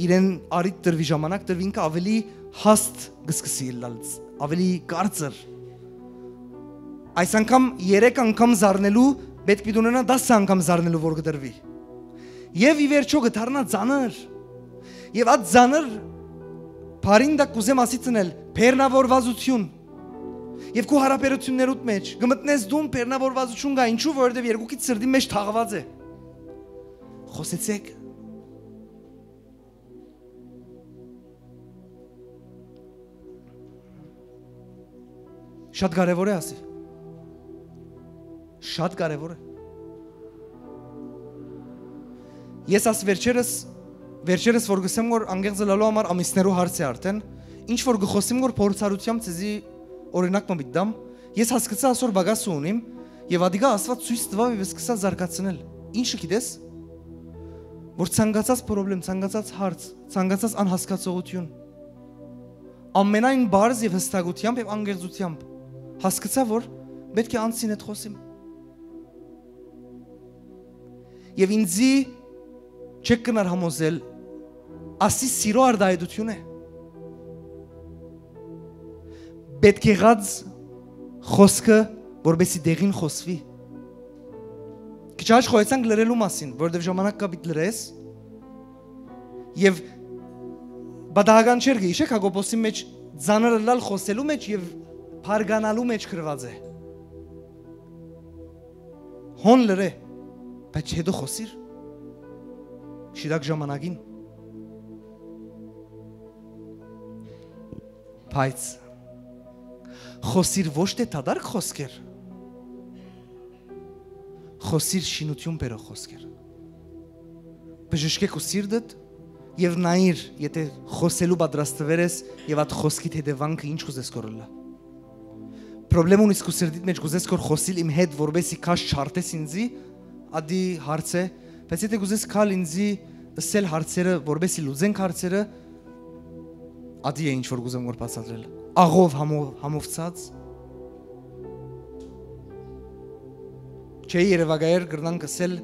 [SPEAKER 1] իրեն արիտ դրվի ժամանակ դրվի ինքը ավելի հաստ գսկսի լալ, ավելի գարձր։ Այս անգամ 3 անգամ զառնելու պետք է ունենա 10 անգամ զառնելու որ կդրվի։ Եվ ի վերջո կդառնա ծանր։ Եվ այդ ծանր բարին դա կուզեմ ասիցնել բեռնավորվածություն։ Եվ քո հարաբերություններուդ մեջ գմտնես դու բեռնավորվածություն կա ինչու որովհետև երկուքից սրտի մեջ թաղված է։ Խոսեցեք։ Շատ կարևոր է ասի։ Շատ կարևոր է։ Ես աս վերջերս որ գսեմ որ անգեղձը լալու համար ամիսներու հարց է արդեն, ինչ որ գխոսիմ որ փորձառությամբ ցեզի օրինակ մը դամ, ես հասկացա ասոր բագասը ունիմ եւ ադիգա ասված ցույց տվավ եւ սկսա զարգացնել։ Ինչը գիտես, որ ցանկացած խնդրեմ, ցանկացած հարց, ցանկացած անհասկացողություն ամենայն բարձ եւ հստակությամբ եւ անգեղծությամբ հասկացա որ պետք է անցին այդ խոսիմ։ Եվ ինձի չեք կնար համոզել ասի սիրո արդայդություն է։ Պետք է եղած խոսքը, որբեսի դեղին խոսվի։ Քիչ առաջ խոսեցանք լրելու մասին, որովհետև ժամանակ կա պիտի լրես։ Եվ բադահական չէր գիշեք Հակոբոսի մեջ ծանրը լալ խոսելու մեջ եւ փարգանալու մեջ գրված է։ Հոն լրե, բայց հետո խոսիր։ Շիրակ ժամանակին։ Բայց խոսիր ոչ թե դադարք խոսքեր, խոսիր շինություն բերող խոսքեր։ Բժշկեք ու սիրտդ եւ նայիր, եթե խոսելու պատրաստվեր ես եւ այդ խոսքիդ հետևանքը ինչ կուզես կորելա։ Պրոբլեմ ունիս քո սրտիդ մեջ կուզես կոր խոսիլ իմ հետ, որբեսի քաշ չարտես ինձի, ադի հարց է, բայց եթե կուզես քալ ինձի ասել հարցերը, որբեսի լուծենք հարցերը, ադի է ինչ որ կուզեմ որ բացատրել։ Աղով համովցած Չէ երևակայեր գրնանք ասել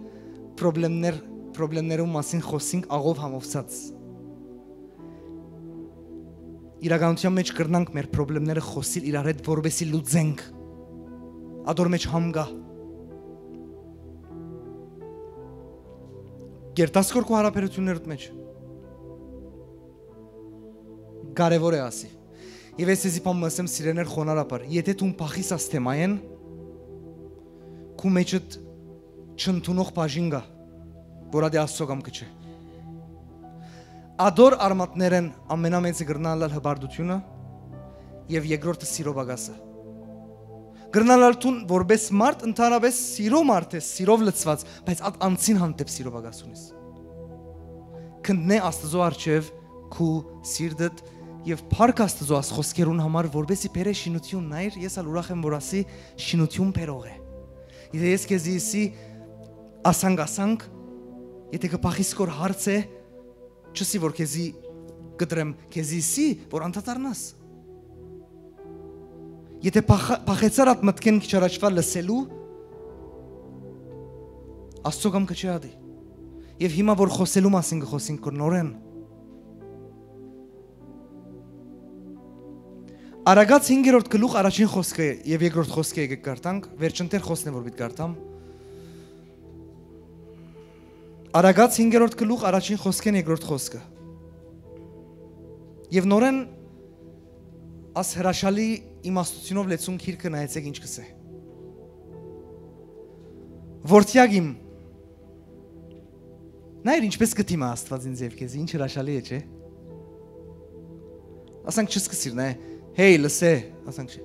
[SPEAKER 1] պրոբլեմներում մասին խոսինք աղով համովցած Իրականության մեջ գրնանք մեր պրոբլեմները խոսիլ իրար հետ որբեսի լուծենք ադոր մեջ համ գա Գերտասկոր քո հարաբերություններդ մեջ կարևոր է ասի Եվ ես էզի պամ մսեմ սիրեներ խոնարապար Եթե դու պախիս աս թեմայեն Քու մեջդ չընդունող բաժին գա Որ ադի ասցոգամ կչե Ադոր արմատներեն ամենամեծը գրնալալ հբարդությունը Եվ երկրորդը սիրո բագասը Գրնալալ տուն որպես մարդ ընդհանրապես սիրո մարդ ես Սիրով լծված Բայց ատ անցին հանդեպ սիրո բագաս ունիս Քնդնե աստծո արջև քու սիրտդ Եվ փառք Աստծո աս խոսքերուն համար որբեսի բերե շինություն նայր ես ալ ուրախ եմ որ ասի շինություն բերող է Եթե ես քեզի ասանք եթե կփախիս կոր հարց է չսի որ քեզի կտրեմ քեզի որ անդադառնաս Եթե փախեցար at մտքեն քիչ առաջվա լսելու Աստծո կամ կչի ադի Եվ հիմա որ խոսելու մասին կխոսենք կոր նորեն Արագած 5-րդ գլուխ առաջին խոսքը եւ երկրորդ խոսքը եկեք կարդանք, վերջնտեր խոսքն է որ պիտի կարդամ։ Արագած 5-րդ գլուխ առաջին խոսքն երկրորդ խոսքը։ Եվ նորեն աս հրաշալի իմաստությունով լեցուն քիրքը նայեցեք ինչ կսե։ Որդյագիմ Նայր ինչպես գտիմա Աստված ինձ եւ քեզ ինչ հրաշալի է, չէ։ Ասանք չսկսիր, նայ Հեյ, լսե, ասանք չէ,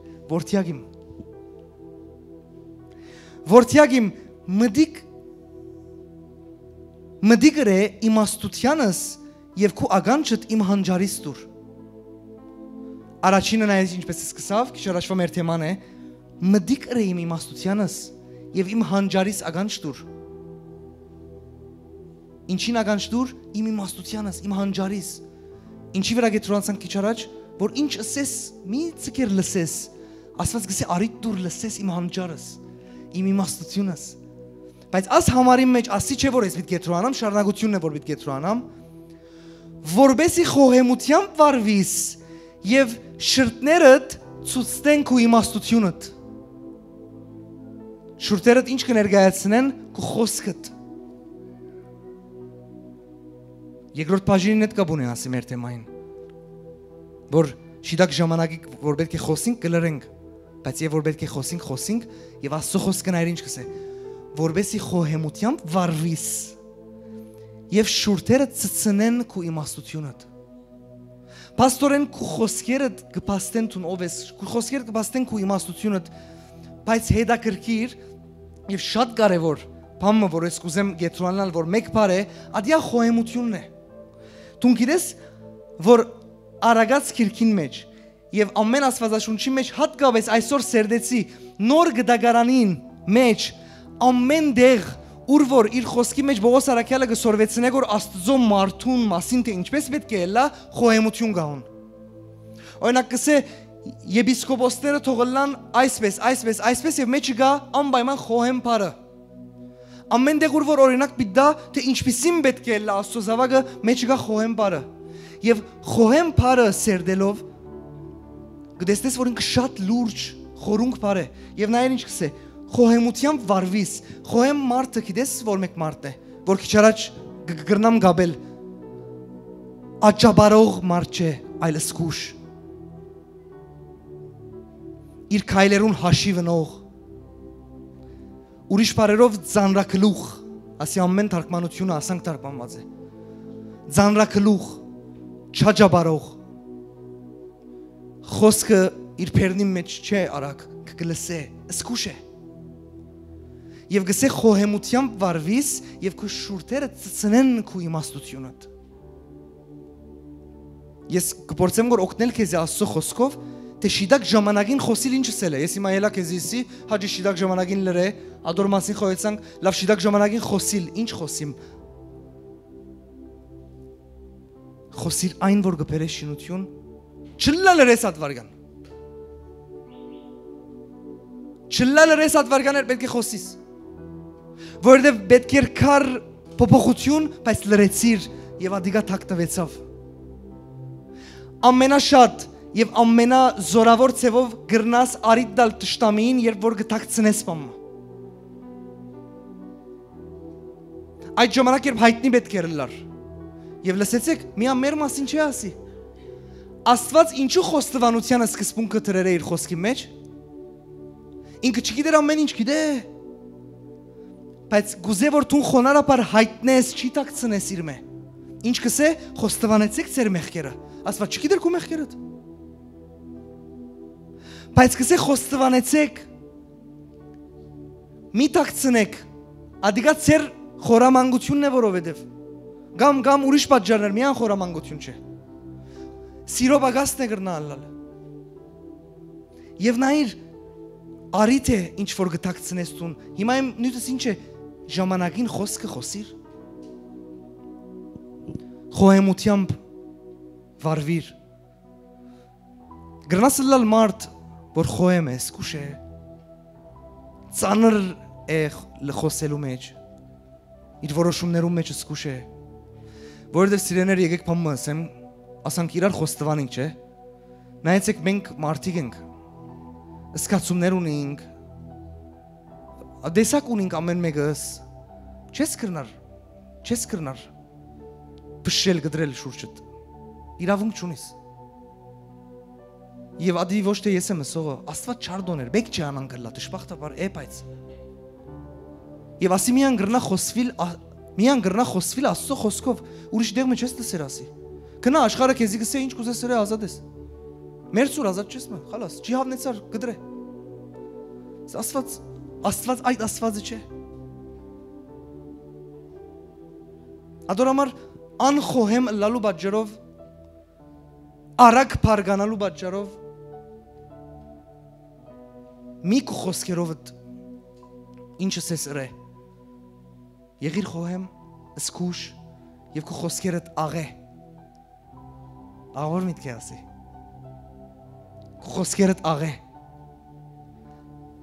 [SPEAKER 1] Որդյագիմ, մդիկ է իմաստությանս և քու ագանչըտ իմ հանջարիս տուր։ Առաջինը նայես ինչպես սկսավ, քիչ առաջվա մեր թեման է, մդիկ է իմ իմաստությանս և իմ հանջարիս ագանչ տուր։ Ինչին ագանչ տուր, իմ իմաստությանս, իմ հանջարիս։ Ինչի վրա գետրոնացանք քիչ առաջ, որ ինչ ասես, մի ցկեր լսես, Աստված գսե արիդ դուր լսես իմ հանճարս, իմ իմաստությունս։ Բայց աս համարի մեջ ասի չէ որ ես պիտի գետրոանամ, շարունակությունն է որ պիտի գետրոանամ, որբեսի խոհեմությամբ վարվիս եւ շրտներդ ցուցտեն քու իմաստությունդ։ Շուրթերդ ինչ կներկայացնեն քու խոսքդ։ Երկրորդ բաժինին հետ կապ ունի ասի մեր թեմային, որ շիդակ ժամանակի որ պետք է խոսենք կլրենք, բայց եւ որ պետք է խոսենք եւ Աստծո խոսքը նայր ինչ կսե, որբեսի խոհեմությամբ վարվիս եւ շուրթերը ծծնեն քու իմաստությունդ։ Պաստորեն քու խոսքերը կփաստեն տուն ով ես, քու խոսքերը կփաստեն քու իմաստությունդ, բայց հետաքրքիր եւ շատ կարեւոր բանը որ ես կուզեմ գետրոնալ որ մեկ բար է, ադիա խոհեմությունն է։ Դու գիտես որ Արագած քիրքին մեջ եւ ամեն աստվածաշունչի մեջ հատկապես այսօր սերդեցի նոր գդագարանին մեջ ամեն դեղ ուր որ իր խոսքի մեջ Պողոս Արաքյալը գսորվեցնե որ Աստծո մարդուն մասին թե ինչպես պետք է լա խոհեմություն գահուն։ Օրինակ կսե եպիսկոպոսները թողլան այսպես եւ մեջը գա անպայման խոհեմ բարը։ Ամեն դեղ ուր որ օրինակ պիտա թե ինչպիսին պետք է լա Աստծո զավակը մեջը գա խոհեմ բարը։ Եվ խոհեմ բարը սերդելով գտեսնես որ ինքը շատ լուրջ խորունկ բար է եւ նայր ինչ կսե խոհեմությամբ վարվիս խոհեմ մարդը գիտես որ մեկ մարդ է որ քիչ առաջ գրնամ գաբել աճաբարող մարդ չէ այլ սկուշ իր քայլերուն հաշի վնող ուրիշ բարերով ծանրակլուխ ասի ամեն թարգմանությունը ասանք թարգմանված է ծանրակլուխ չաջաբարող խոսքը իր փերնի մեջ չէ արագ կգլսե սկուշ է եւ գսե խոհեմությամբ վարվիս եւ քո շուրթերը ծծնեն քո իմաստությունդ ես կփորձեմ որ օգնել քեզ Աստծո խոսքով թե շիդակ ժամանակին խոսիլ ինչ ասել է ես հիմա ելա քեզիսի հաջի շիդակ ժամանակին լրե ադորմասին խոյեցանք լավ շիդակ ժամանակին խոսիլ ինչ խոսիմ խոսիր այն որ գբերե շինություն չլա լրես ադվարգան չլա լրես ադվարգաներ պետք է խոսիս որովհետև պետք էր քար փոփոխություն բայց լրեցիր եւ ադիգա թակտվեցավ ամենաշատ եւ ամենազորավոր ցևով գրնաս արիդ դալ տշտամին երբ որ գտակցնես բամ այդ ժամանակ երբ հայտնի պետք էր լար եւ լսեցեք միա մեր մասին չի ասի Աստված ինչու խոստովանությանը սկզբունքը դրել է իր խոսքի մեջ ինքը չգիտեր ամեն ինչ գիտե բայց գուզե որ դու խոնարհաբար հայտնես չի տակցնես իր մե ինչ կսե խոստովանեցեք ձեր մեղքերը Աստված չգիտեր քո մեղքերդ բայց կսե խոստովանեցեք մի տակցնեք ադիգա ձեր խորամանկությունն է որովհետև գամ ուրիշ պատճառներ միան խորամանկություն չէ Սիրո բագաստն է գրնալալ Եվ նայր արիթ է ինչ որ գտակցնես տուն Հիմա իմ նույնս ինչ է ժամանակին խոսքը խոսիր Խոհեմությամբ վարվիր Գրնասլալ մարդ որ խոհեմ է սկուշ է Ծանր է լխոսելու մեջ Իր որոշումներում մեջ սկուշ է Որովհետև սիրեներ եկեք բամը ասեմ ասանք իրար խոստովանենք չէ նայեցեք մենք մարդիկ ենք սկացումներ ունենք դեսակ ունենք ամեն մեկս չես կրնար փշել գդրել շուրջդ իրավունք չունիս եւ ադի ոչ թե ես եմ ասողը Աստված չարդոներ բեք չի անան գլա դժբախտաբար է բայց եւ ասի միան գրնա խոսվիլ Աստծո խոսքով ուրիշ դեղ մեջ ես դսեր ասի Կնա աշխարհը քեզի գսե ինչ կուզես սրե ազատես։ Մերցուր ազատ չես մը, խալաս, չի հավնեցար գդրե։ Աստված այդ Աստվածը չէ։ Ադորամար անխոհեմ լալու պատճառով արագ բարգանալու պատճառով մի խոսքերով ինչս է սրե։ Եղիր խոհեմ, սկուշ եւ քո խոսքերդ աղե Աղոր միտք է ասի խոսքերդ աղե։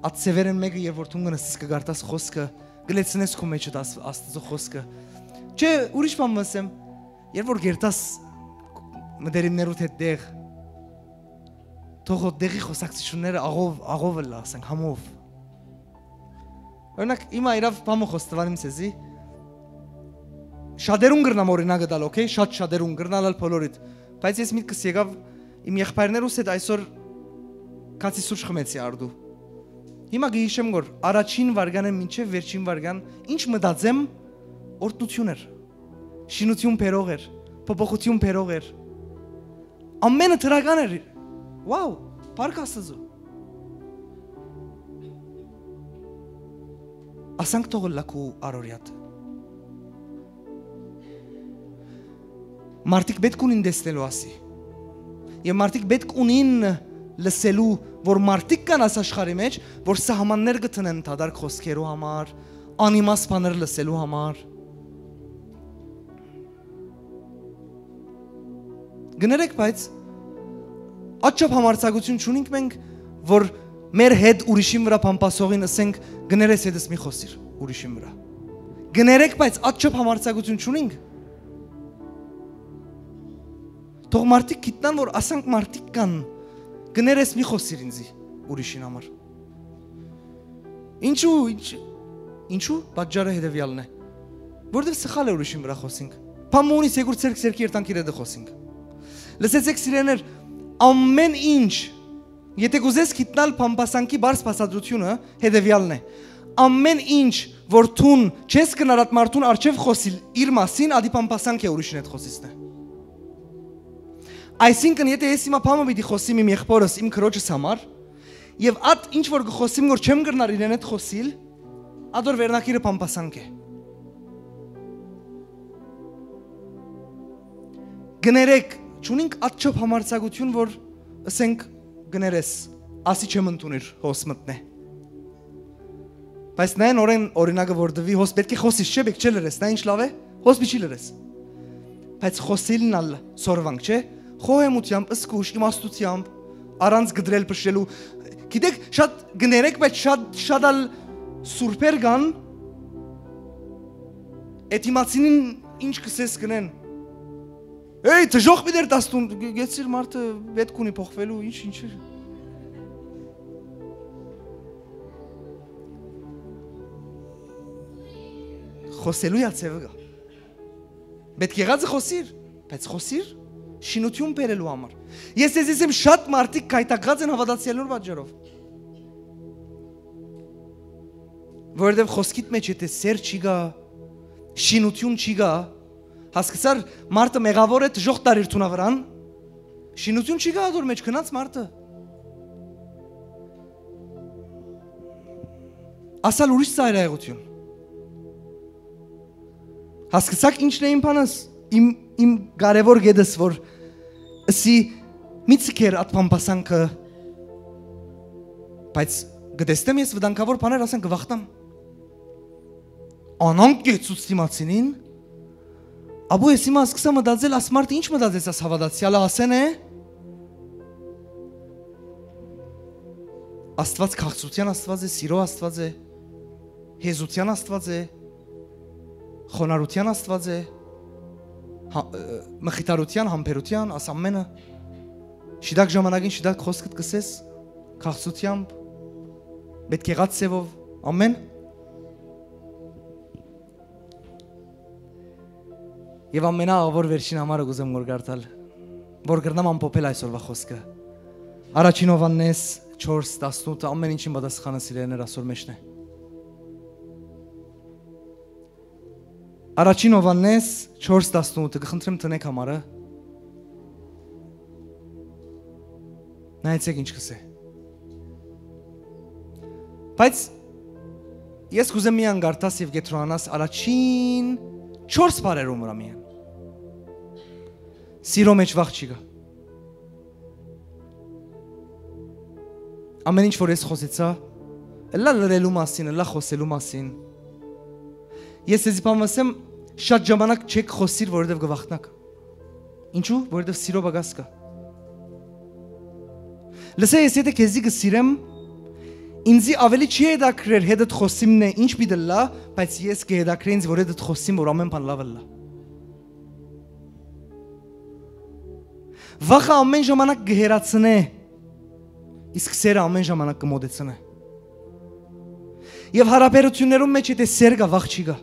[SPEAKER 1] Այդ սևերեն մեկը երբ որ դու գնաս կգարտաս խոսքը, գլեցնես քո մեջդ Աստծո խոսքը։ Չէ, ուրիշ բան ասեմ, երբ որ գերտաս մտերիմներուդ հետ դեղ, թող դեղի խոսակցությունները աղով լա, ասենք համով։ Օրինակ հիմա իրավ բամը խոստովանեմ ցեզի։ Շատերուն գրնամ օրինակը տալ, օքեյ, շատ շատերուն գրնալ բոլորիդ, բայց ես միտքս եկավ իմ եղբայրներուս հետ այսօր կացի սուրճ խմեցի արդու։ Հիմա գիշեմ որ առաջին վարգանը մինչև վերջին վարգան ինչ մտածեմ օրտնություն էր, շինություն բերող էր, փոփոխություն բերող էր, ամենը դրական էր, վաու, փառք Աստծո։ Ասանք թողը լակու արորյատ։ Մարդիկ պետք ունին դեսնելու ասի, և մարդիկ պետք ունին լսելու, որ մարդիկ կան աս աշխարհի մեջ, որ սահմաններ գտնեն դատարկ խոսքերու համար, անիմաստ բաներ լսելու համար։ Գներեք, բայց աչափ համարձակություն չունենք մենք, որ մեր հետ ուրիշին վրա փամփասողին ասենք գներես հետս մի խոսիր ուրիշին վրա։ Գներեք, բայց աչափ համարձակություն չունենք։ Թող մարդիկ գիտնան, որ ասանք մարդիկ կան, գներես մի խոսիր ինձի ուրիշին համար։ Ինչու պատճառը հետևյալն է, որտեվ սխալ է ուրիշին վրա խոսենք։ Բան ունի սեգուր ցերկ ցերկի երտանքի հետ խոսենք։ Լսեցեք սիրեներ, ամեն ինչ, եթե գուզես գիտնալ փամփասանքի բարձ փաստադրությունը հետևյալն է։ Ամեն ինչ, որ թուն չես կնարատ մարդուն արչև խոսիլ իր մասին, ադի փամփասանք է ուրիշին հետ խոսիցն է։ Այսինքն, եթե ես հիմա փամը պիտի խոսիմ իմ եղբորս, իմ քրոջս համար, եւ այդ ինչ որ գխոսիմ, որ չեմ գրնար իրեն հետ խոսիլ, ադոր վերնակիրը փամփասանք է։ Գներեք, չունենք աչափ համարձակություն, որ ասենք գներես, ասի չեմ ընդունիր, հոս մտնե։ Բայց նայեն օրինակը որ դվի, հոս պետք է խոսիս, չէ, պետք չէ լրես, նա ինչ լավ է, հոս մի չի լրես։ Բայց խոսիլն ալ սորվանք, չէ, խոհեմությամբ, ըսկուշ, իմաստությամբ, առանց գդրել պշելու, գիտեք, շատ գներեք, բայց շատ ալ սուրպեր գան, էտ իմացինին ինչ կսես գնեն, Էй, թժող մի դեր տաստուն, գեցիր մարդը պետք ունի փոխվելու, ինչ էր։ Խոսելու յացևը գա։ Պետք եղածը խոսիր, բայց խոսիր շինություն բերելու համար։ Ես ես եմ շատ մարդիկ կայտակած են հավատացյալնոր պատճառով։ Որովհետև խոսքիդ մեջ եթե սեր չի գա, շինություն չի գա, հասկացար մարդը մեղավոր է թժող տարիր թունավրան, շինություն չի գա ադոր մեջ քնած մարդը։ Ասալ ուրիշ ծայրայղություն։ Հասկացաք ինչն է իմ բանս, իմ կարևոր գեդս, որ ըսի մի ցկեր այդ փամփասանքը, բայց գտեստեմ ես վտանգավոր բաներ ասեն կվախտամ։ Անանք գեցուց դիմացինին, Աբու ես հիմա սկսա մտածել, աս մարդը ինչ մտածեց աս հավատացյալը ասեն է, Աստված քաղցրության Աստված է, սիրո Աստված է, հեզության Աստված է, խոնարհության Աստված է, մխիթարության, համբերության, աս ամենը, շիդակ ժամանակին շիդակ խոսքդ կսես, քաղցրությամբ, պետք եղած սևով, ամեն, Եվ ամենաավոր վերջին համարը գուզեմ որ գարտալ, որ գրնամ ամպոպել այսօրվա խոսքը։ Առաջին Հովհաննես 4:18 ամեն ինչին պատասխանը սիրելիներ այսօր մեջն է։ Առաջին Հովհաննես 4:18 կխնդրեմ տնեք համարը։ Նայեցեք ինչ կսե։ Բայց ես գուզեմ միան գարտաս եւ գետրոնանաս առաջին 4 բարերում վրա միան։ Սիրո մեջ վախ չի գա։ Ամեն ինչ որ ես խոսեցա, լա լրելու մասին, լա խոսելու մասին։ Ես ես իպամ ասեմ, շատ ժամանակ չեք խոսիր, որովհետև գվախտնակ։ Ինչու? Որովհետև սիրո բագաս կա։ Լսե ես եթե քեզի գսիրեմ ինձի ավելի չի հետաքրեր հետդ խոսիմն է ինչ պիտի լա, բայց ես կհետաքրի ինձ որ հետդ խոսիմ որ ամեն բան լավ լա։ Վախը ամեն ժամանակ կհերացնե, իսկ սերը ամեն ժամանակ կմոտեցնե։ Եվ հարաբերություններում մեջ եթե սեր կա, վախ չի գա։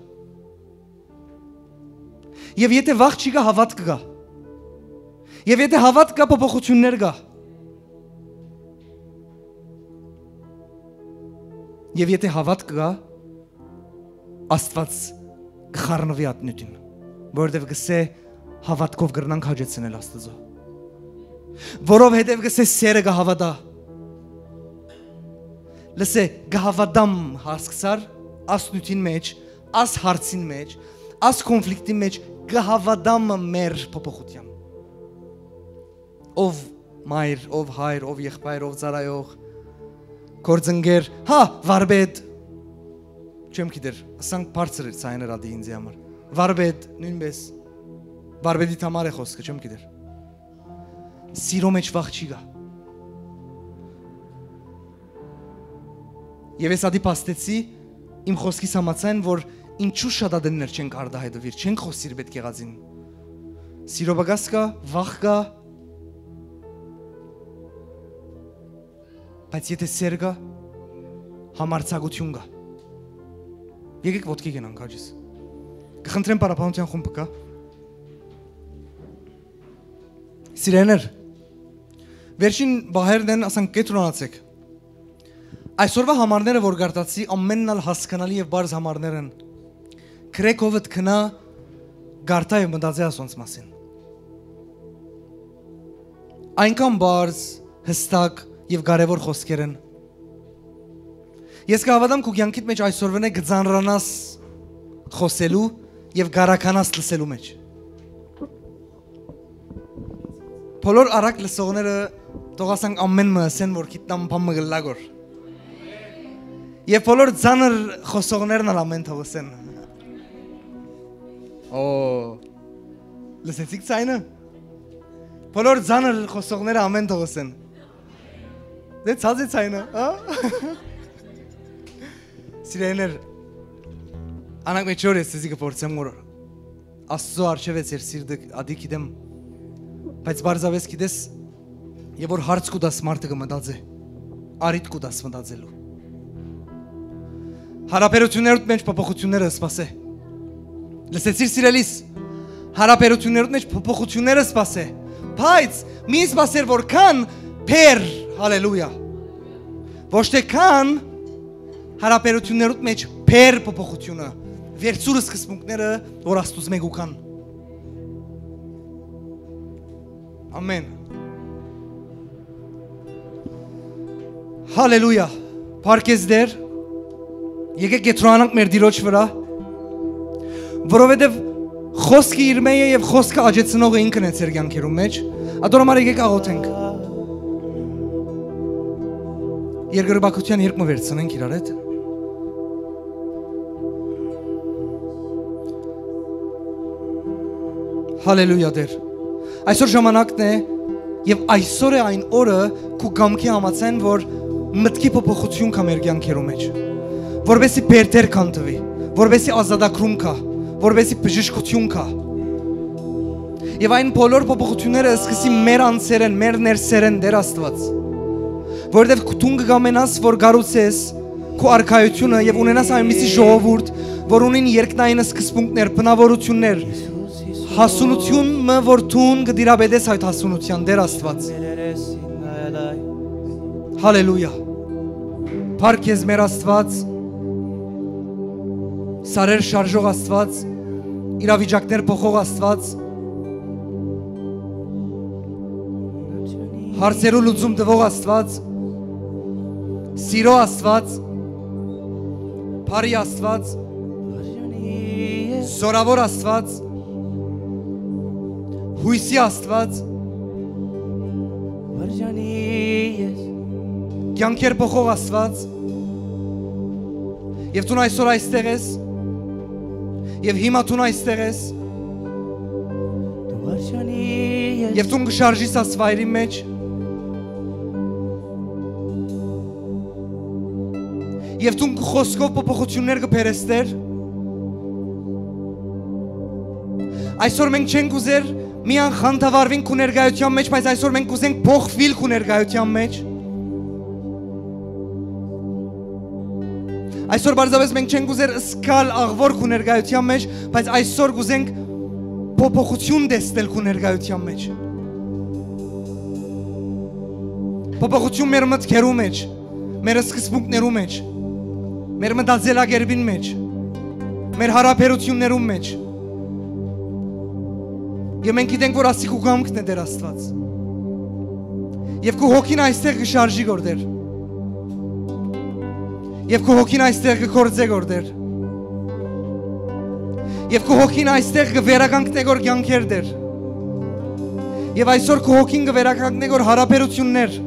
[SPEAKER 1] Եվ եթե վախ չի գա, հավատք կա։ Եվ եթե հավատք կա, փոփոխություններ կա։ Եվ եթե հավատք կա, Աստված կխառնվի ատնյութին, որովհետև գսե հավատքով կրնանք հաջեցնել Աստծո։ Որովհետև գսե սերը կհավատա։ Լսե, կհավատամ հասկսար, ասնյութին մեջ, աս հարցին մեջ, աս կոնֆլիկտի մեջ, կհավատամ մեր փոփոխության։ Ով մայր, ով հայր, ով եղբայր, ով ծառայող, գործընկեր, հա, վարպետ, չեմ գիտեր, ասանք բարձր էր ցայներ ադի ինձ համար։ Վարպետ, նույնպես, վարպետի համար է խոսքը, չեմ գիտեր։ Սիրո մեջ վախ չի գա։ Եվ ես ադի պաստեցի իմ խոսքիս համաձայն, որ ինչու շատ ադեններ չենք արդահայտվիր, չենք խոսիր պետք եղածին։ Սիրո բագաս կա, վախ կա, բայց եթե սեր կա, համարձակություն կա։ Եկեք ոտքի գնանք հաջիս։ Կխնդրեմ պարապանության խումբը կա։ Սիրեներ, վերջին բահերն են, ասանք կետրոնացեք։ Այսօրվա համարները, որ գարտացի, ամենն ալ հասկանալի և բարզ համարներ են։ Քրեքովըտ կնա գարտա և մտածի ասոնց մասին։ Այնքան բարզ, հստակ և կարևոր խոսքեր են։ Ես կհավատամ քո կյանքիդ մեջ այսօրվան է գծանրանաս խոսելու և գարականաս լսելու մեջ։ Բոլոր արագ լսողները թող ասանք ամեն մըսեն, որ գիտնամ բան մգլագոր։ Եվ բոլոր ձանր խոսողներն ալ ամեն թող ասեն։ Լսեցիք ցայնը։ Բոլոր ձանր խոսողները ամեն թող ասեն։ Դե ցած է ցայնը, հա։ Սիրեներ, անակ մեջ որ ես ձեզի կփորձեմ որ Աստծո առջև ես իր սիրտը ադի գիտեմ, բայց բարձավես գիտես, եւ որ հարց կուտաս մարդը կմտածի, արիտ կուտաս մտածելու։ Հարաբերություններուդ մեջ փոփոխությունները սպասե։ Լսեցիր սիրելիս, հարաբերություններուդ մեջ փոփոխությունները սպասե։ Բայց մի սպասեր որ կան փեր, հալելույա։ Ոչ թե կան հարաբերություններուդ մեջ փեր փոփոխությունը, վերցուրը սկզբունքները, որ Աստուծո մեկ ու կան։ Ամեն։ Հալելույա։ Փառքեզ Տեր։ Եկեք կետրոնանանք մեր Տիրոջ վրա, որովհետև խոսքը իր մեջ է եւ խոսքը աջեցնողը ինքն է ձեր կյանքերում մեջ, ադորոմար եկեք աղոթենք։ Երկրպագության երկմը վերցնենք իրար հետ։ Հալելույա Տեր։ Այսօր ժամանակն է եւ այսօր է այն օրը քո կամքի համաձայն, որ մտքի փոփոխություն կա մեր կյանքերում մեջ։ Որբեսի բերդեր կանտվի, որբեսի ազատագրում կա, որբեսի բժշկություն կա։ Եվ այն բոլոր փոփոխությունները սկսի մեր անձերեն, մեր ներսերեն Տեր Աստված։ Որովհետև դու կգամենաս, որ գառուցես քո արքայությունը եւ ունենաս այնպիսի ժողովուրդ, որ ունին երկնային սկզբունքներ, բնավորություններ, հասունությունը, որ դու կդիրաբեդես այդ հասունության Տեր Աստված։ Հալելույա։ Փառք ես մեր Աստված։ Սարեր շարժող Աստված, իրավիճակներ փոխող Աստված, հարցերու լուծում տվող Աստված, սիրո Աստված, փարի Աստված, զորավոր Աստված, հույսի Աստված, կյանքեր փոխող Աստված, եւ դու այսօր այստեղ ես, եւ հիմա դու այստեղ ես, եւ դու կշարժիս ասվայրի մեջ, Եվ դու խոսքով փոփոխություններ կբերես Տեր։ Այսօր մենք չենք ուզեր միան խանդավառվին քու ներկայության մեջ, բայց այսօր մենք ուզենք փոխվել քու ներկայության մեջ։ Այսօր բարձրապես մենք չենք ուզեր սկալ աղվոր քու ներկայության մեջ, բայց այսօր կուզենք փոփոխություն տեսնել քու ներկայության մեջ։ Փոփոխություն մեր մտքերու մեջ, մեր սկզբունքներու մեջ, մեր մտածելակերպին մեջ, մեր հարաբերություններու մեջ։ Եվ մենք գիտենք, որ ասի քու կամքն է Տեր Աստված։ Եվ քու հոգին այստեղ կշարժի գործեր։ Եվ քու հոգին այստեղ կգործե գործեր։ Եվ քու հոգին այստեղ կվերականգնե գոր կյանքեր Տեր։ Եվ այսօր քու հոգին կվերականգնե գոր հարաբերություններ։